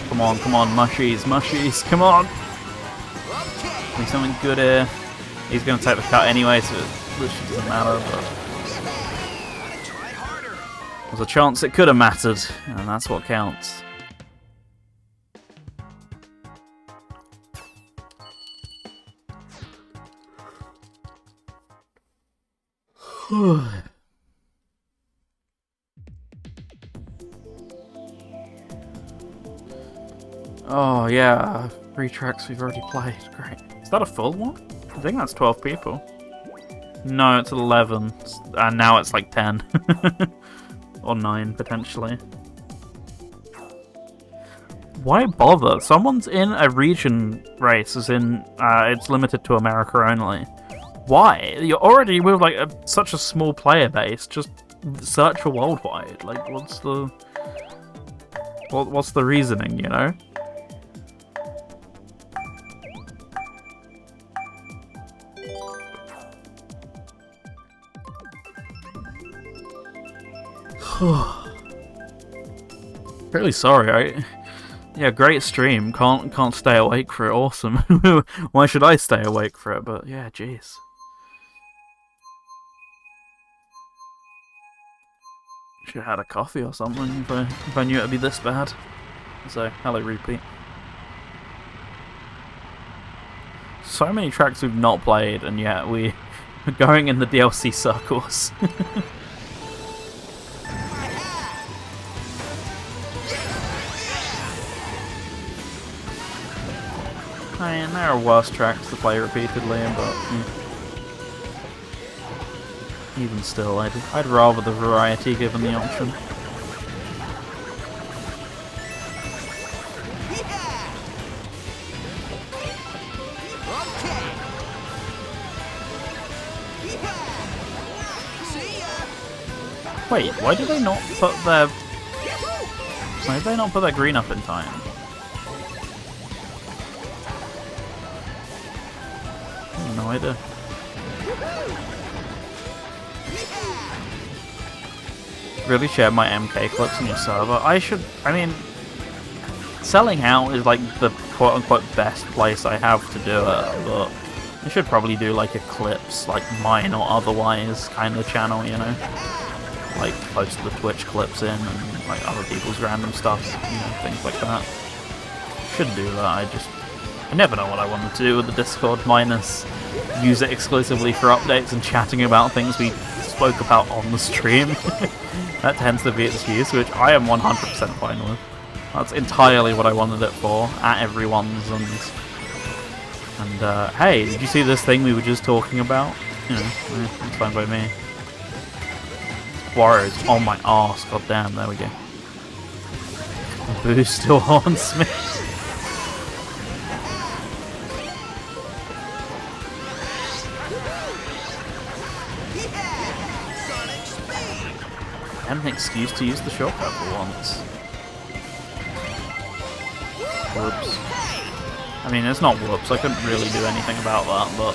Come on, mushies, come on! Need something good here. He's going to take the cut anyway, so it literally doesn't matter, but there's a chance it could have mattered, and that's what counts. Oh yeah, 3 tracks we've already played. Great. Is that a full one? I think that's 12 people. No, it's 11, and now it's like 10 or 9 potentially. Why bother? Someone's in a region race, as in it's limited to America only. Why? You're already with like such a small player base. Just search for worldwide. Like, what's the reasoning? You know? Really sorry. Yeah, great stream. Can't stay awake for it. Awesome. Why should I stay awake for it? But yeah, jeez. Should have had a coffee or something if I knew it'd be this bad. So, hello repeat. So many tracks we've not played, and yet we're going in the DLC circles. I mean, there are worse tracks to play repeatedly, but even still, I'd rather the variety given the option. Wait, why did they not put their... Why did they not put their green up in time? No idea. Really share my MK clips on your server. I mean, selling out is like the quote-unquote best place I have to do it, but I should probably do like a clips, like mine or otherwise kind of channel, you know? Like post the Twitch clips in and like other people's random stuff, you know, things like that. Should do that, I never know what I want to do with the Discord minus use it exclusively for updates and chatting about things we spoke about on the stream. That tends to be its use, which I am 100% fine with. That's entirely what I wanted it for, at everyone's, and hey, did you see this thing we were just talking about? You know, it's fine by me. Warriors on my arse, god damn, there we go. Boo still haunts me. And an excuse to use the shortcut for once. Whoops. I mean, it's not whoops, I couldn't really do anything about that, but...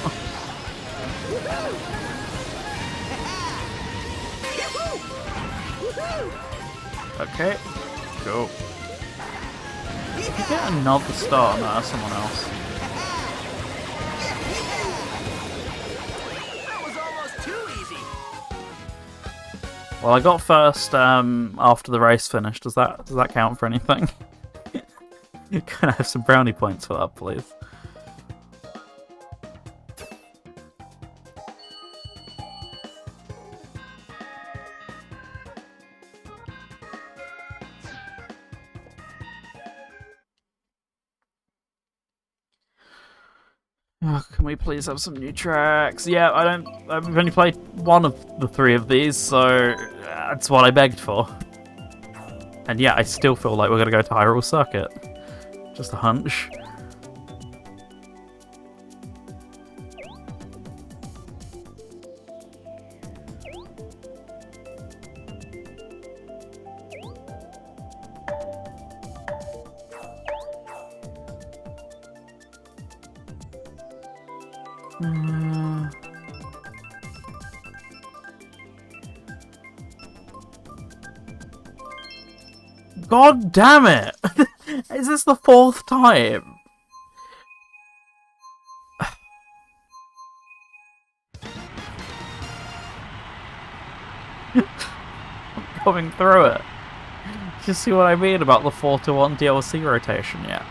Okay, go. Did you get another star? No, that's someone else. Well, I got first after the race finished. Does that count for anything? Can I have some brownie points for that, please? Oh, can we please have some new tracks? Yeah, I've only played one of the three of these, so that's what I begged for. And yeah, I still feel like we're gonna go to Hyrule Circuit. Just a hunch. God damn it! Is this the fourth time? I'm coming through it. You see what I mean about the 4-to-1 DLC rotation yet?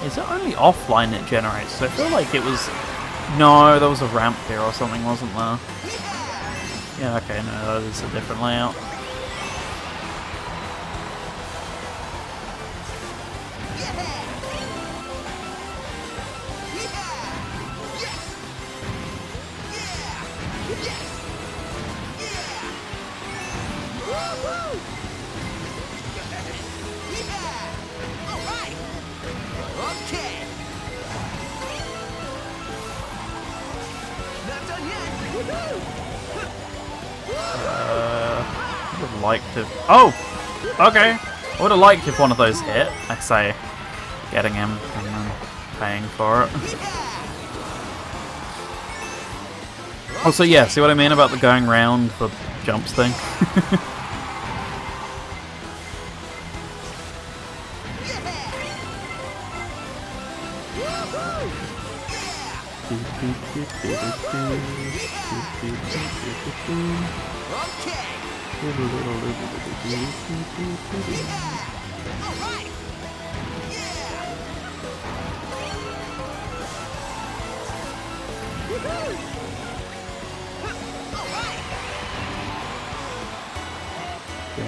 Is it only offline it generates? I feel like it was... No, there was a ramp here or something, wasn't there? Yeah, okay, no, that is a different layout. I would have liked to... Oh! Okay! I would have liked if one of those hit. I say, getting him and then paying for it. Also, yeah, see what I mean about the going round the jumps thing?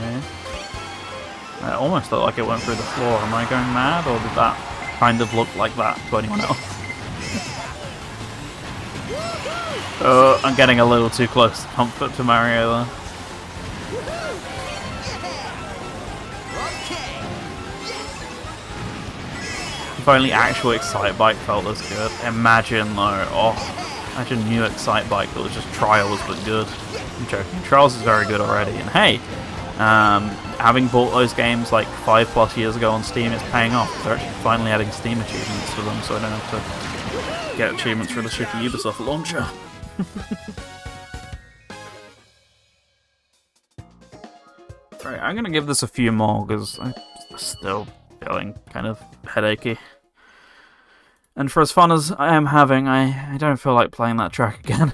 Okay. It almost looked like it went through the floor. Am I going mad, or did that kind of look like that to anyone else? I'm getting a little too close to comfort to Mario there. If only actual Excite Bike felt as good. Imagine though, imagine new Excite Bike that was just Trials but good. I'm joking. Trials is very good already, and hey, having bought those games like 5+ years ago on Steam is paying off. They're actually finally adding Steam achievements for them, so I don't have to get achievements for the shitty Ubisoft launcher. Right, I'm gonna give this a few more because I'm still feeling kind of headachy. And for as fun as I am having, I don't feel like playing that track again.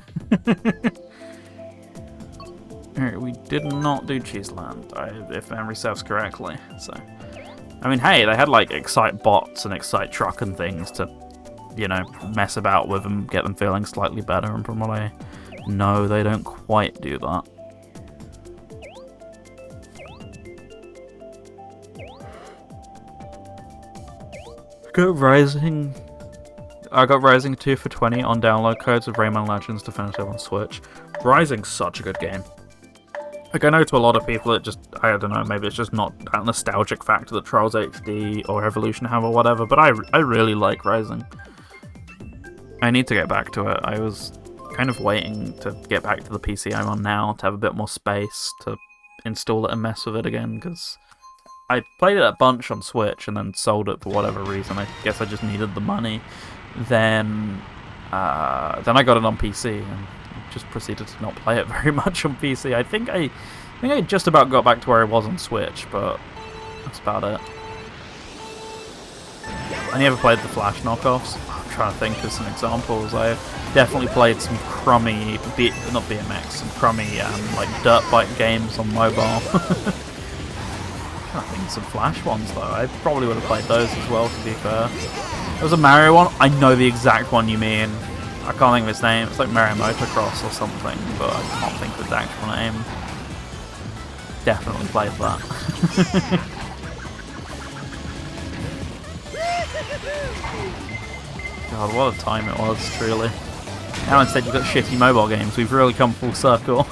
Alright, we did not do Cheeseland, if memory serves correctly, so... I mean, hey, they had, like, Excite bots and Excite truck and things to, you know, mess about with them, get them feeling slightly better, and from what I know, they don't quite do that. I got Rising 2 for 20 on download codes of Rayman Legends Definitive on Switch. Rising's such a good game. Like, I know to a lot of people it just, I don't know, maybe it's just not that nostalgic factor that Trials HD or Evolution have or whatever, but I really like Rising. I need to get back to it. I was kind of waiting to get back to the PC I'm on now to have a bit more space to install it and mess with it again, because I played it a bunch on Switch and then sold it for whatever reason. I guess I just needed the money. Then I got it on PC and just proceeded to not play it very much on PC. I think I just about got back to where I was on Switch, but that's about it. I never played the Flash knockoffs. I'm trying to think of some examples. I've definitely played some crummy, not BMX, some crummy like dirt bike games on mobile. I think some Flash ones though. I probably would have played those as well, to be fair. There was a Mario one. I know the exact one you mean. I can't think of its name. It's like Mario Motocross or something, but I can't think of its actual name. Definitely played that. God, what a time it was, truly. Now instead you've got shitty mobile games. We've really come full circle.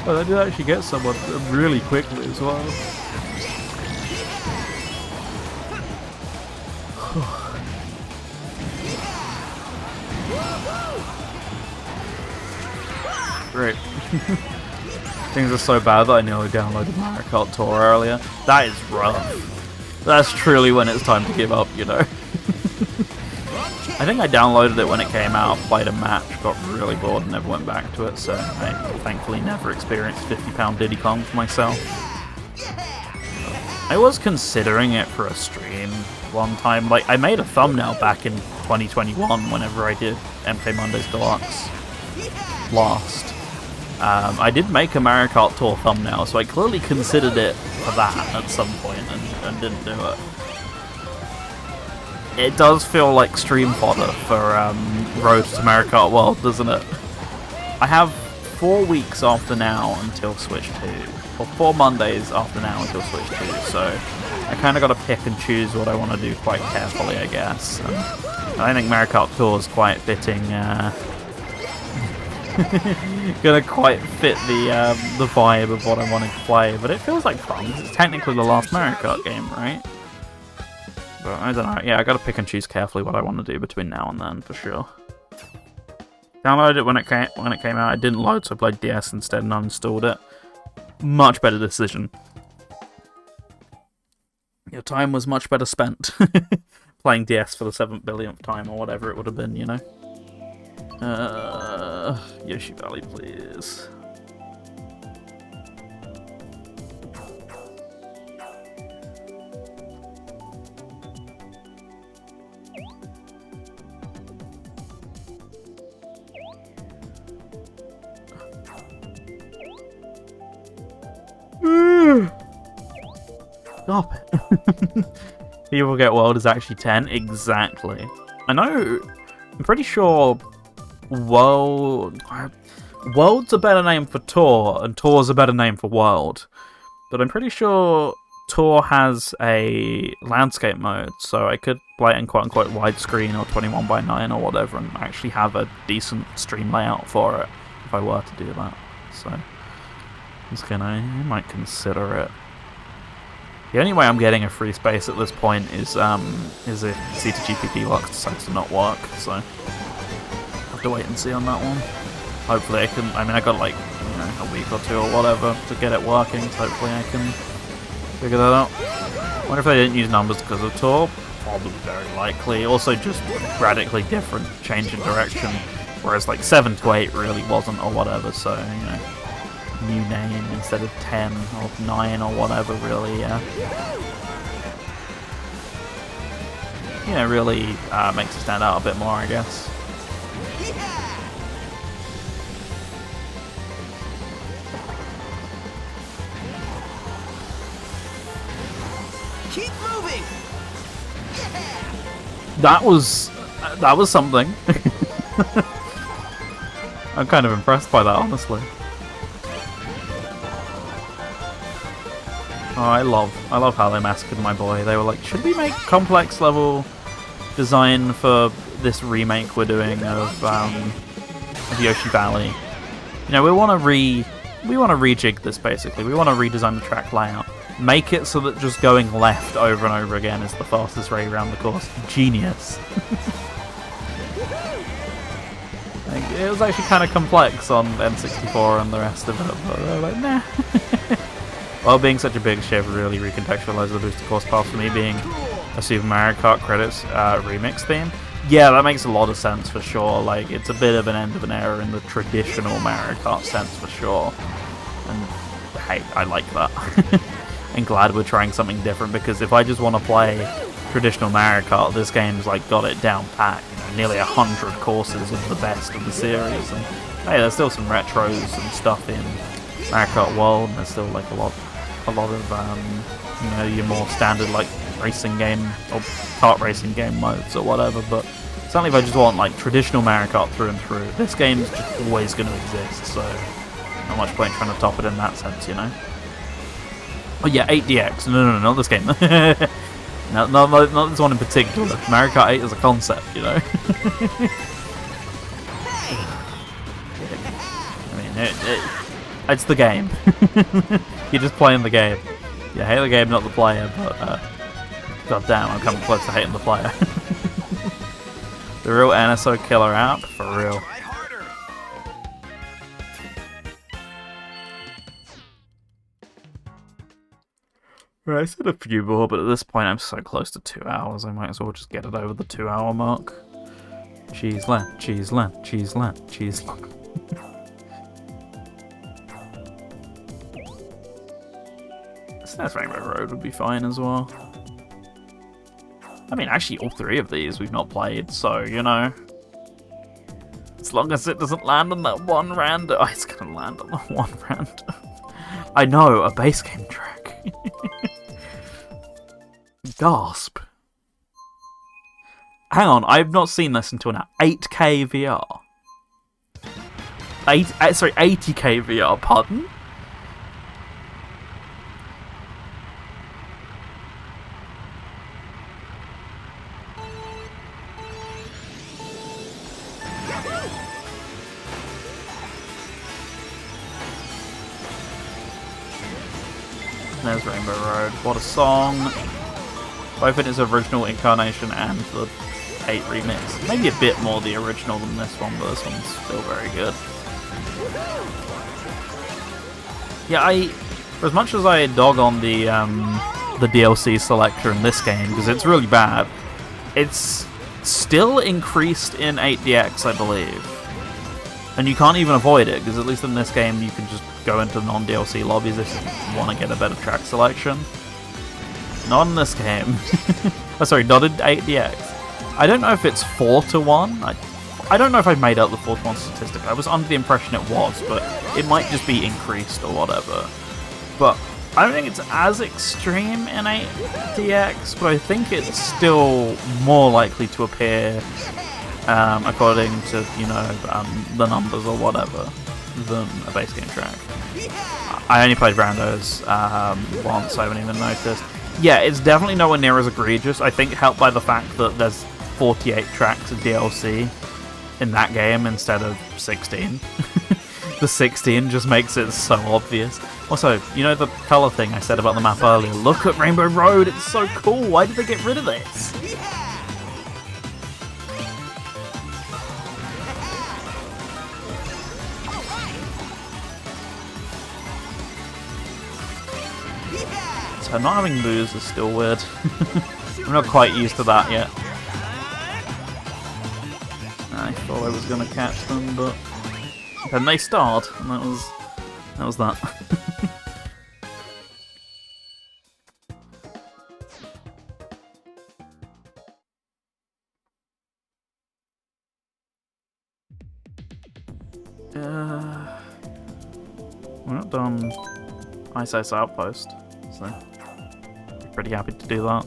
Oh, they did actually get someone really quickly as well. Great. Things are so bad that I nearly downloaded Mario Kart Tour earlier. That is rough. That's truly when it's time to give up, you know. I think I downloaded it when it came out, played a match, got really bored and never went back to it, so I thankfully never experienced £50 Diddy Kong for myself. I was considering it for a stream one time. Like, I made a thumbnail back in 2021 whenever I did MK Mondays Deluxe last. I did make a Mario Kart Tour thumbnail, so I clearly considered it for that at some point and didn't do it. It does feel like stream fodder for Road to Mario Kart World, doesn't it? I have 4 weeks after now until Switch 2, or 4 Mondays after now until Switch 2, so I kind of got to pick and choose what I want to do quite carefully, I guess. I think Mario Kart Tour is quite fitting, gonna quite fit the vibe of what I want to play, but it feels like fun. It's technically the last Mario Kart game, right? But I don't know. Yeah, I gotta pick and choose carefully what I want to do between now and then, for sure. Downloaded it when it came out. It didn't load, so I played DS instead and uninstalled it. Much better decision. Your time was much better spent playing DS for the 7th billionth time, or whatever it would have been, you know. Yoshi Valley, please. Stop it. People Get World is actually 10? Exactly. I know, I'm pretty sure World's a better name for Tour, and Tour's a better name for World. But I'm pretty sure Tour has a landscape mode, so I could play it in quote-unquote widescreen or 21:9 or whatever, and actually have a decent stream layout for it, if I were to do that. So, I might consider it. The only way I'm getting a free space at this point is if C2GPP Lux decides to not work, so I'll have to wait and see on that one. Hopefully I can, I got like, a week or two or whatever to get it working, so hopefully I can figure that out. I wonder if they didn't use numbers because of Tor? Probably very likely. Also just radically different change in direction, whereas like 7 to 8 really wasn't or whatever, so, new name instead of 10 or 9 or whatever, really, yeah. Really makes it stand out a bit more, I guess. Keep moving. That was something. I'm kind of impressed by that, honestly. Oh, I love how they massacred my boy. They were like, should we make complex level design for this remake we're doing of Yoshi Valley? We want to rejig this basically. We want to redesign the track layout. Make it so that just going left over and over again is the fastest way around the course. Genius. It was actually kind of complex on N64 and the rest of it, but they were like, nah. Well, being such a big shift really recontextualized the boosted course path for me being a Super Mario Kart Credits remix theme. Yeah, that makes a lot of sense for sure. Like, it's a bit of an end of an era in the traditional Mario Kart sense for sure. And hey, I like that. And glad we're trying something different, because if I just want to play traditional Mario Kart, this game's like got it down pat. Nearly 100 courses of the best of the series, and hey, there's still some retros and stuff in Mario Kart World, and there's still like a lot of your more standard like racing game or kart racing game modes or whatever. But certainly, if I just want like traditional Mario Kart through and through, this game's just always going to exist. So not much point trying to top it in that sense, Oh yeah, 8DX. No, not this game. No, not this one in particular. Mario Kart 8 as a concept, it's the game. You're just playing the game. You hate the game, not the player, but god damn, I'm coming close to hating the player. The real NSO killer app, for real. Right, I said a few more, but at this point I'm so close to 2 hours, I might as well just get it over the 2 hour mark. Cheeseland, Cheeseland, Cheeseland, Cheeseland. That's Rainbow Road would be fine as well. Actually all 3 of these we've not played, so, as long as it doesn't land on that one random... Oh, it's gonna land on the one random. I know, a base game track. Gasp. Hang on, I've not seen this until now. 8K VR. 80K VR, pardon? There's Rainbow Road. What a song. Both in its original incarnation and the 8 remix. Maybe a bit more the original than this one, but this one's still very good. Yeah, for as much as I dog on the DLC selector in this game, because it's really bad, it's still increased in 8DX, I believe. And you can't even avoid it, because at least in this game you can just go into non-DLC lobbies if you want to get a better track selection. Not in this game. Oh, sorry, not in 8DX. I don't know if it's 4 to 1. I don't know if I've made up the 4 to 1 statistic. I was under the impression it was, but it might just be increased or whatever. But I don't think it's as extreme in 8DX, but I think it's still more likely to appear according to, you know, the numbers or whatever than a base game track. I only played randos once, I haven't even noticed. Yeah, it's definitely nowhere near as egregious. I think helped by the fact that there's 48 tracks of DLC in that game instead of 16. The 16 just makes it so obvious. Also, you know the colour thing I said about the map earlier? Look at Rainbow Road, it's so cool. Why did they get rid of this? So not having moves is still weird. I'm not quite used to that yet. I thought I was going to catch them, but then they starred, and that was that. We're not done Ice Outpost, so I'm pretty happy to do that.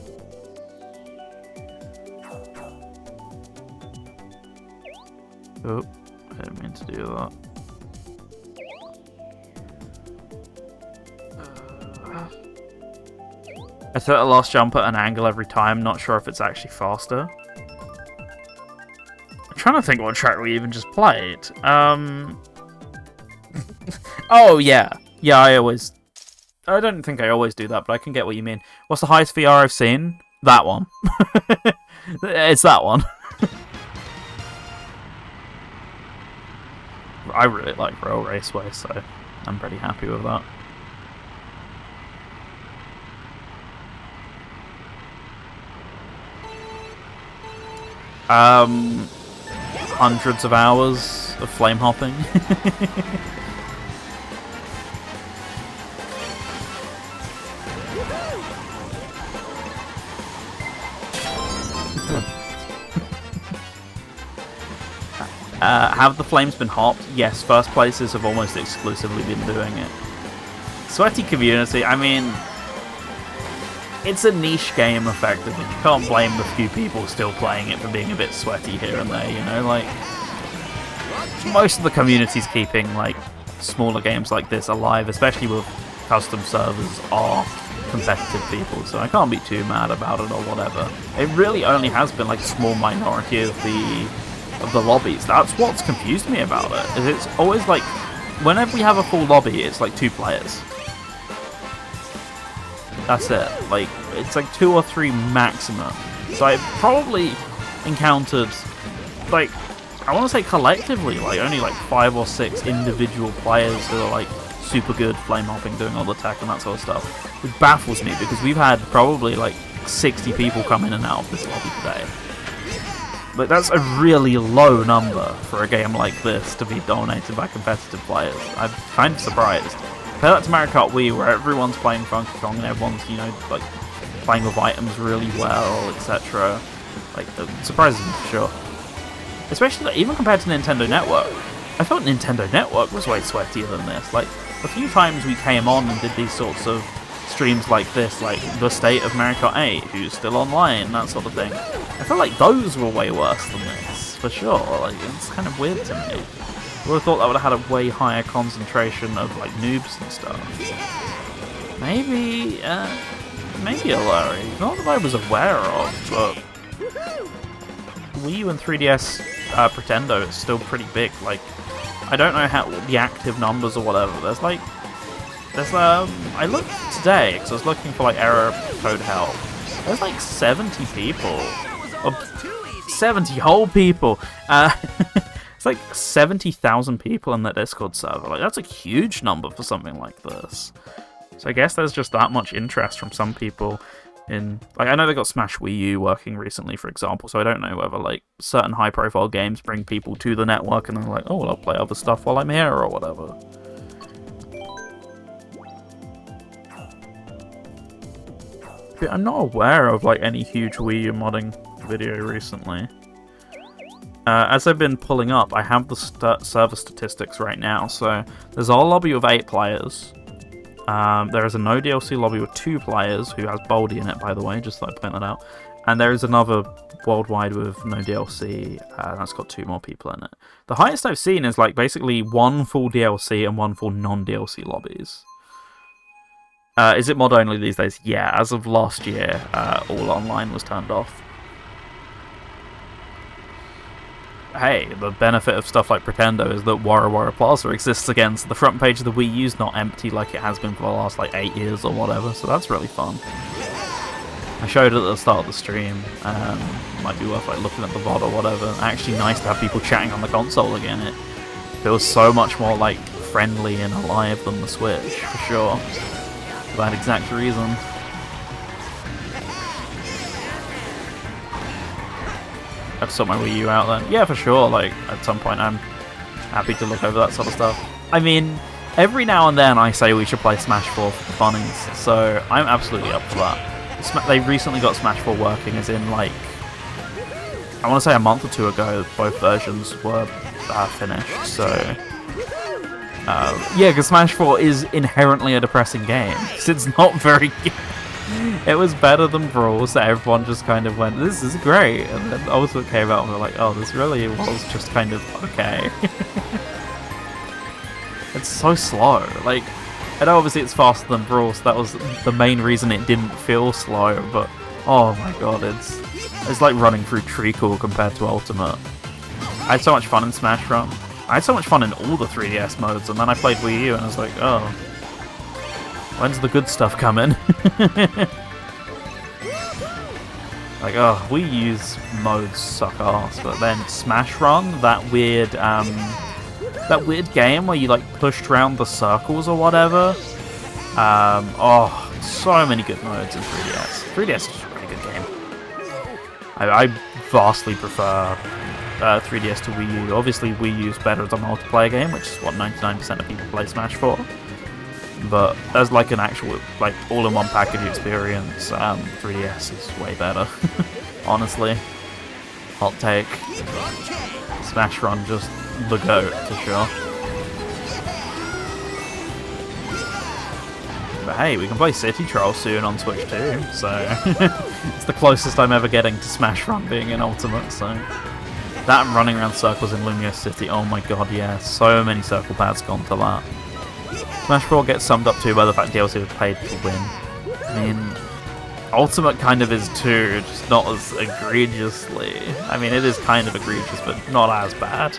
Oh, I didn't mean to do that. I thought I lost jump at an angle every time, not sure if it's actually faster. I'm trying to think what track we even just played. Oh, yeah. Yeah, I don't think I always do that, but I can get what you mean. What's the highest VR I've seen? That one. It's that one. I really like Rail Raceway, so I'm pretty happy with that. Hundreds of hours of flame hopping. Have the flames been hopped? Yes, first places have almost exclusively been doing it. Sweaty community, I mean, it's a niche game, effectively. You can't blame the few people still playing it for being a bit sweaty here and there, you know? Like, most of the community's keeping, like, smaller games like this alive, especially with custom servers are competitive people, so I can't be too mad about it or whatever. It really only has been, like, a small minority of the lobbies. That's what's confused me about it, is it's always, like, whenever we have a full lobby, it's, like, 2 players. That's it. Like, it's like 2 or 3 maximum. So I've probably encountered, like, I want to say collectively, like, only like 5 or 6 individual players who are like super good flame hopping, doing all the tech and that sort of stuff. Which baffles me because we've had probably like 60 people come in and out of this lobby today. But that's a really low number for a game like this to be dominated by competitive players. I'm kind of surprised. Compare that to Mario Kart Wii, where everyone's playing Funky Kong and everyone's, you know, like, playing with items really well, etc. Like, surprising for sure. Especially, like, even compared to Nintendo Network. I thought Nintendo Network was way sweatier than this. Like, a few times we came on and did these sorts of streams like this, like the state of Mario Kart 8, who's still online, that sort of thing. I feel like those were way worse than this, for sure. Like, it's kind of weird to me. I would have thought that would have had a way higher concentration of, like, noobs and stuff. Maybe a Larry. Not that I was aware of, but Wii U and 3DS Pretendo is still pretty big. Like, I don't know how the active numbers or whatever. I looked today, because I was looking for, like, error code help. There's, like, 70 people. 70 whole people. It's like 70,000 people in that Discord server. Like, that's a huge number for something like this. So I guess there's just that much interest from some people in... Like, I know they got Smash Wii U working recently, for example, so I don't know whether, like, certain high-profile games bring people to the network and they're like, oh, well, I'll play other stuff while I'm here, or whatever. But I'm not aware of, like, any huge Wii U modding video recently. As I've been pulling up, I have the server statistics right now, so there's a lobby of 8 players. There is a no DLC lobby with 2 players who has Baldy in it, by the way, just so I point that out. And there is another worldwide with no DLC, that's got 2 more people in it. The highest I've seen is like basically 1 full DLC and 1 full non-DLC lobbies. Is it mod only these days? Yeah, as of last year, all online was turned off. Hey, the benefit of stuff like Pretendo is that Wara Wara Plaza exists again, so the front page of the Wii U's not empty like it has been for the last like 8 years or whatever, so that's really fun. I showed it at the start of the stream, might be worth like looking at the VOD or whatever. Actually nice to have people chatting on the console again. It feels so much more like friendly and alive than the Switch, for sure. For that exact reason. I've sort my Wii U out then. Yeah, for sure, like, at some point I'm happy to look over that sort of stuff. I mean, every now and then I say we should play Smash 4 for the funnies, so I'm absolutely up for that. They recently got Smash 4 working, as in, like, I want to say a month or 2 ago, both versions were finished, so... yeah, because Smash 4 is inherently a depressing game, because it's not very good. It was better than Brawl, so everyone just kind of went, this is great, and then Ultimate came out and they're like, oh, this really was just kind of okay. It's so slow, like, and obviously it's faster than Brawl, so that was the main reason it didn't feel slow, but oh my god, it's like running through treacle compared to Ultimate. I had so much fun in Smash Run. I had so much fun in all the 3DS modes, and then I played Wii U and I was like, oh, when's the good stuff coming? Like, oh, Wii U's modes suck ass, but then Smash Run, that weird game where you like pushed around the circles or whatever. Oh, so many good modes in 3DS. 3DS is a really good game. I vastly prefer 3DS to Wii U. Obviously, Wii U's better as a multiplayer game, which is what 99% of people play Smash for. But as like an actual, like, all-in-one package experience, 3DS is way better. Honestly. Hot take. Smash Run, just the GOAT, for sure. But hey, we can play City Troll soon on Switch too, so... it's the closest I'm ever getting to Smash Run being in Ultimate, so... That and running around circles in Lumio City, oh my god, yeah, so many circle pads gone to that. Smash 4 gets summed up too by the fact DLC was paid to win. I mean, Ultimate kind of is too, just not as egregiously. I mean, it is kind of egregious, but not as bad.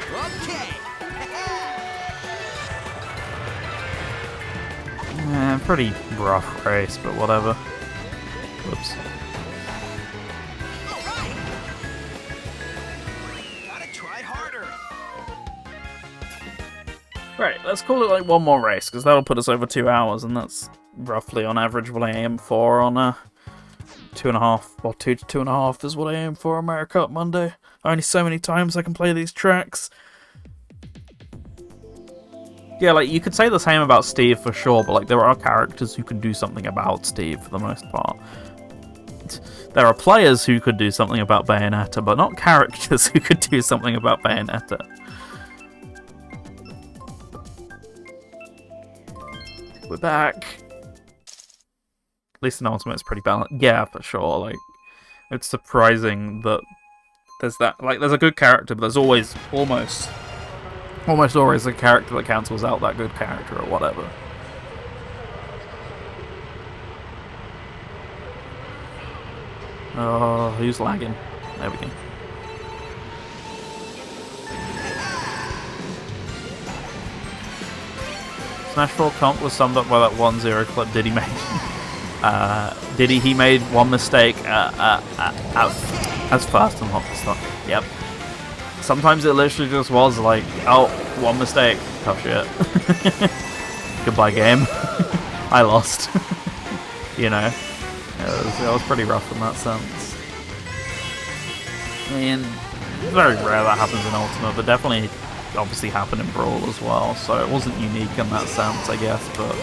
Pretty rough race, but whatever. Whoops. Right, let's call it like one more race, because that'll put us over 2 hours, and that's roughly on average what I aim for on a 2.5, or 2 to 2.5 is what I aim for on Mario Kart Monday. Only so many times I can play these tracks. Yeah, like, you could say the same about Steve for sure, but like, there are characters who can do something about Steve for the most part. There are players who could do something about Bayonetta, but not characters who could do something about Bayonetta. We're back. At least in Ultimate it's pretty balanced. Yeah, for sure. Like, it's surprising that there's that. Like, there's a good character, but there's always almost always a character that cancels out that good character or whatever. Oh, who's lagging? There we go. Smash 4 comp was summed up by that 1-0 clip Diddy made. He made one mistake as fast and hot as start. Yep. Sometimes it literally just was like, oh, one mistake. Tough shit. Goodbye, game. I lost. You know. It was pretty rough in that sense. I mean, it's very rare that happens in Ultimate, but definitely obviously happened in Brawl as well, so it wasn't unique in that sense, I guess, but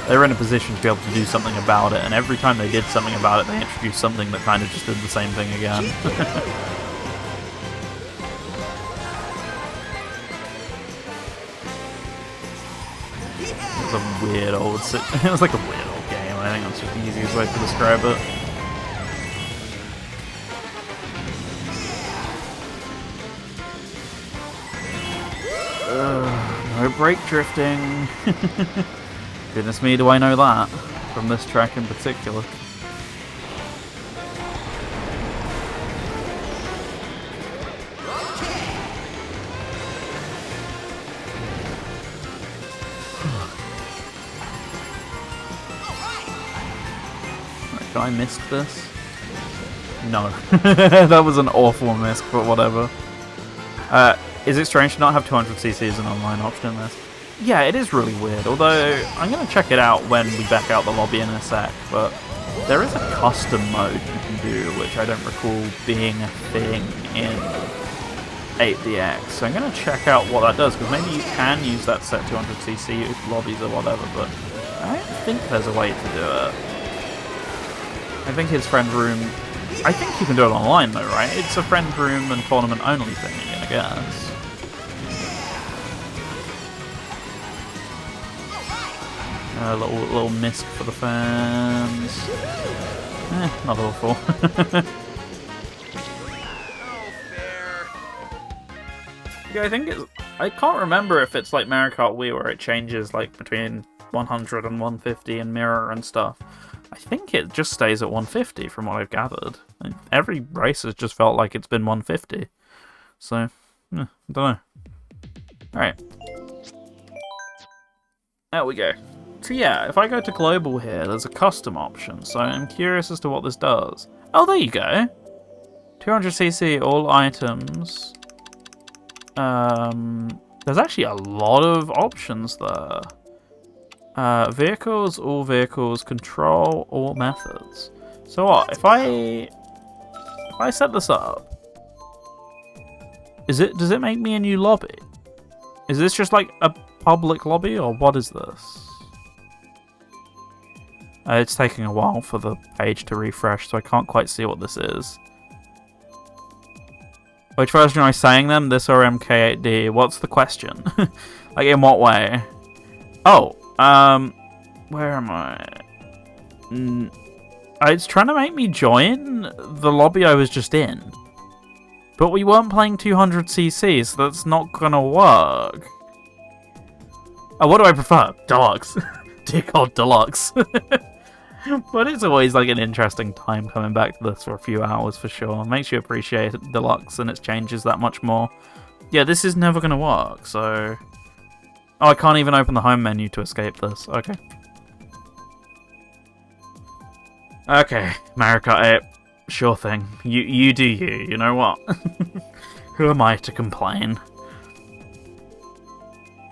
they were in a position to be able to do something about it, and every time they did something about it, they introduced something that kind of just did the same thing again. It was a weird old... It was like a weird old game. I think that's just the easiest way to describe it. No brake drifting. Goodness me, do I know that from this track in particular. Can I miss this? No. That was an awful miss, but whatever. Is it strange to not have 200cc as an online option in this? Yeah, it is really weird, although I'm going to check it out when we back out the lobby in a sec, but there is a custom mode you can do, which I don't recall being a thing in 8DX, so I'm going to check out what that does, because maybe you can use that set 200cc lobbies or whatever, but I don't think there's a way to do it. I think his friend room... I think you can do it online though, right? It's a friend room and tournament only thing again, I guess. A little misc for the fans. Not awful. Yeah, I think it's... I can't remember if it's like Mario Kart Wii where it changes like between 100 and 150 and mirror and stuff. I think it just stays at 150 from what I've gathered. Every race has just felt like it's been 150. So, I don't know. Alright. There we go. So yeah, if I go to global here, there's a custom option. So I'm curious as to what this does. Oh, there you go. 200cc, all items. There's actually a lot of options there. Vehicles, all vehicles, control, all methods. So what, if I set this up, does it make me a new lobby? Is this just like a public lobby, or what is this? It's taking a while for the page to refresh, so I can't quite see what this is. Which version am I saying then? This or MK8D? What's the question? Like, in what way? Oh, where am I? It's trying to make me join the lobby I was just in. But we weren't playing 200cc, so that's not gonna work. Oh, what do I prefer? Deluxe. Dear God, Deluxe. But it's always like an interesting time coming back to this for a few hours for sure. Makes you appreciate Deluxe and its changes that much more. Yeah, this is never gonna work, so... Oh, I can't even open the home menu to escape this. Okay. Okay, Mario Kart 8. Sure thing. You do you, you know what? Who am I to complain?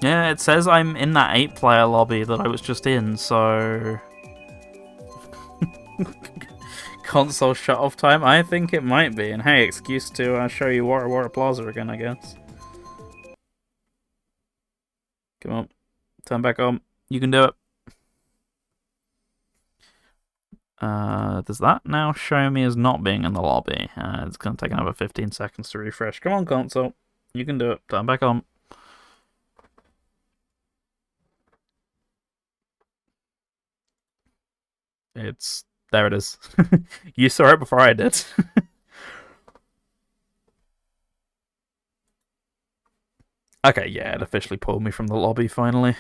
Yeah, it says I'm in that 8-player lobby that I was just in, so... Console shut-off time? I think it might be. And hey, excuse to show you Wara Plaza again, I guess. Come on. Turn back on. You can do it. Does that now show me as not being in the lobby? It's going to take another 15 seconds to refresh. Come on, console. You can do it. Turn back on. There it is. You saw it before I did. Okay, yeah, it officially pulled me from the lobby finally.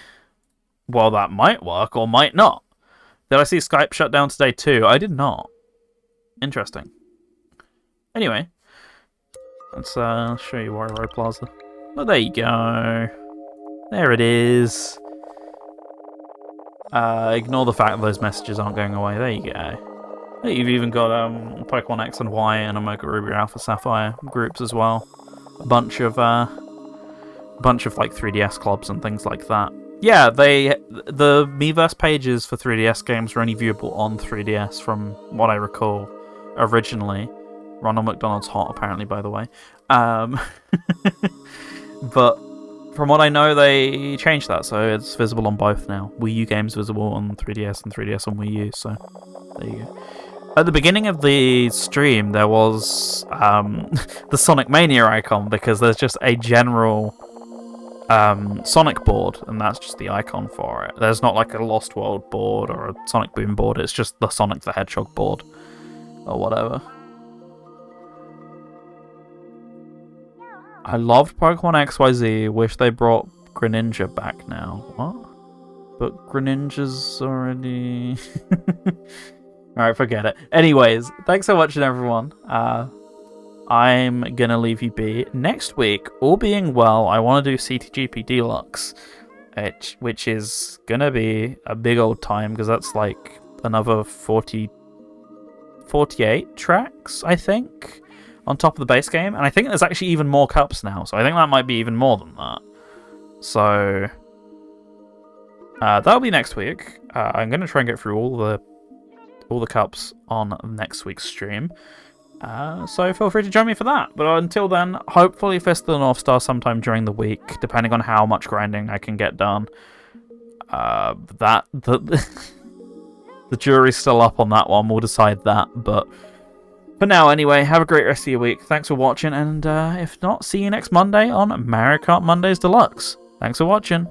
Well, that might work or might not. Did I see Skype shut down today too? I did not. Interesting. Anyway, let's show you Wara Plaza. Oh, there you go. There it is. Ignore the fact that those messages aren't going away. There you go. You've even got Pokemon X and Y and Omega Ruby Alpha Sapphire groups as well. A bunch of like 3DS clubs and things like that. Yeah, the Miiverse pages for 3DS games are only viewable on 3DS from what I recall originally. Ronald McDonald's hot, apparently, by the way. But from what I know, they changed that, so it's visible on both now. Wii U games visible on 3DS and 3DS on Wii U, so there you go. At the beginning of the stream, there was the Sonic Mania icon, because there's just a general Sonic board, and that's just the icon for it. There's not like a Lost World board or a Sonic Boom board, it's just the Sonic the Hedgehog board. Or whatever. I loved Pokemon XYZ, wish they brought Greninja back now. What? But Greninja's already... Alright, forget it. Anyways, thanks so much, everyone. I'm gonna leave you be. Next week, all being well, I want to do CTGP Deluxe, which is gonna be a big old time, because that's like another 48 tracks, I think, on top of the base game. And I think there's actually even more cups now, so I think that might be even more than that. So that'll be next week. I'm gonna try and get through all the cups on next week's stream. So feel free to join me for that. But until then, hopefully Fist of the North Star sometime during the week, depending on how much grinding I can get done. The jury's still up on that one. We'll decide that. But for now, anyway, have a great rest of your week. Thanks for watching, and if not, see you next Monday on Mario Kart Mondays Deluxe. Thanks for watching.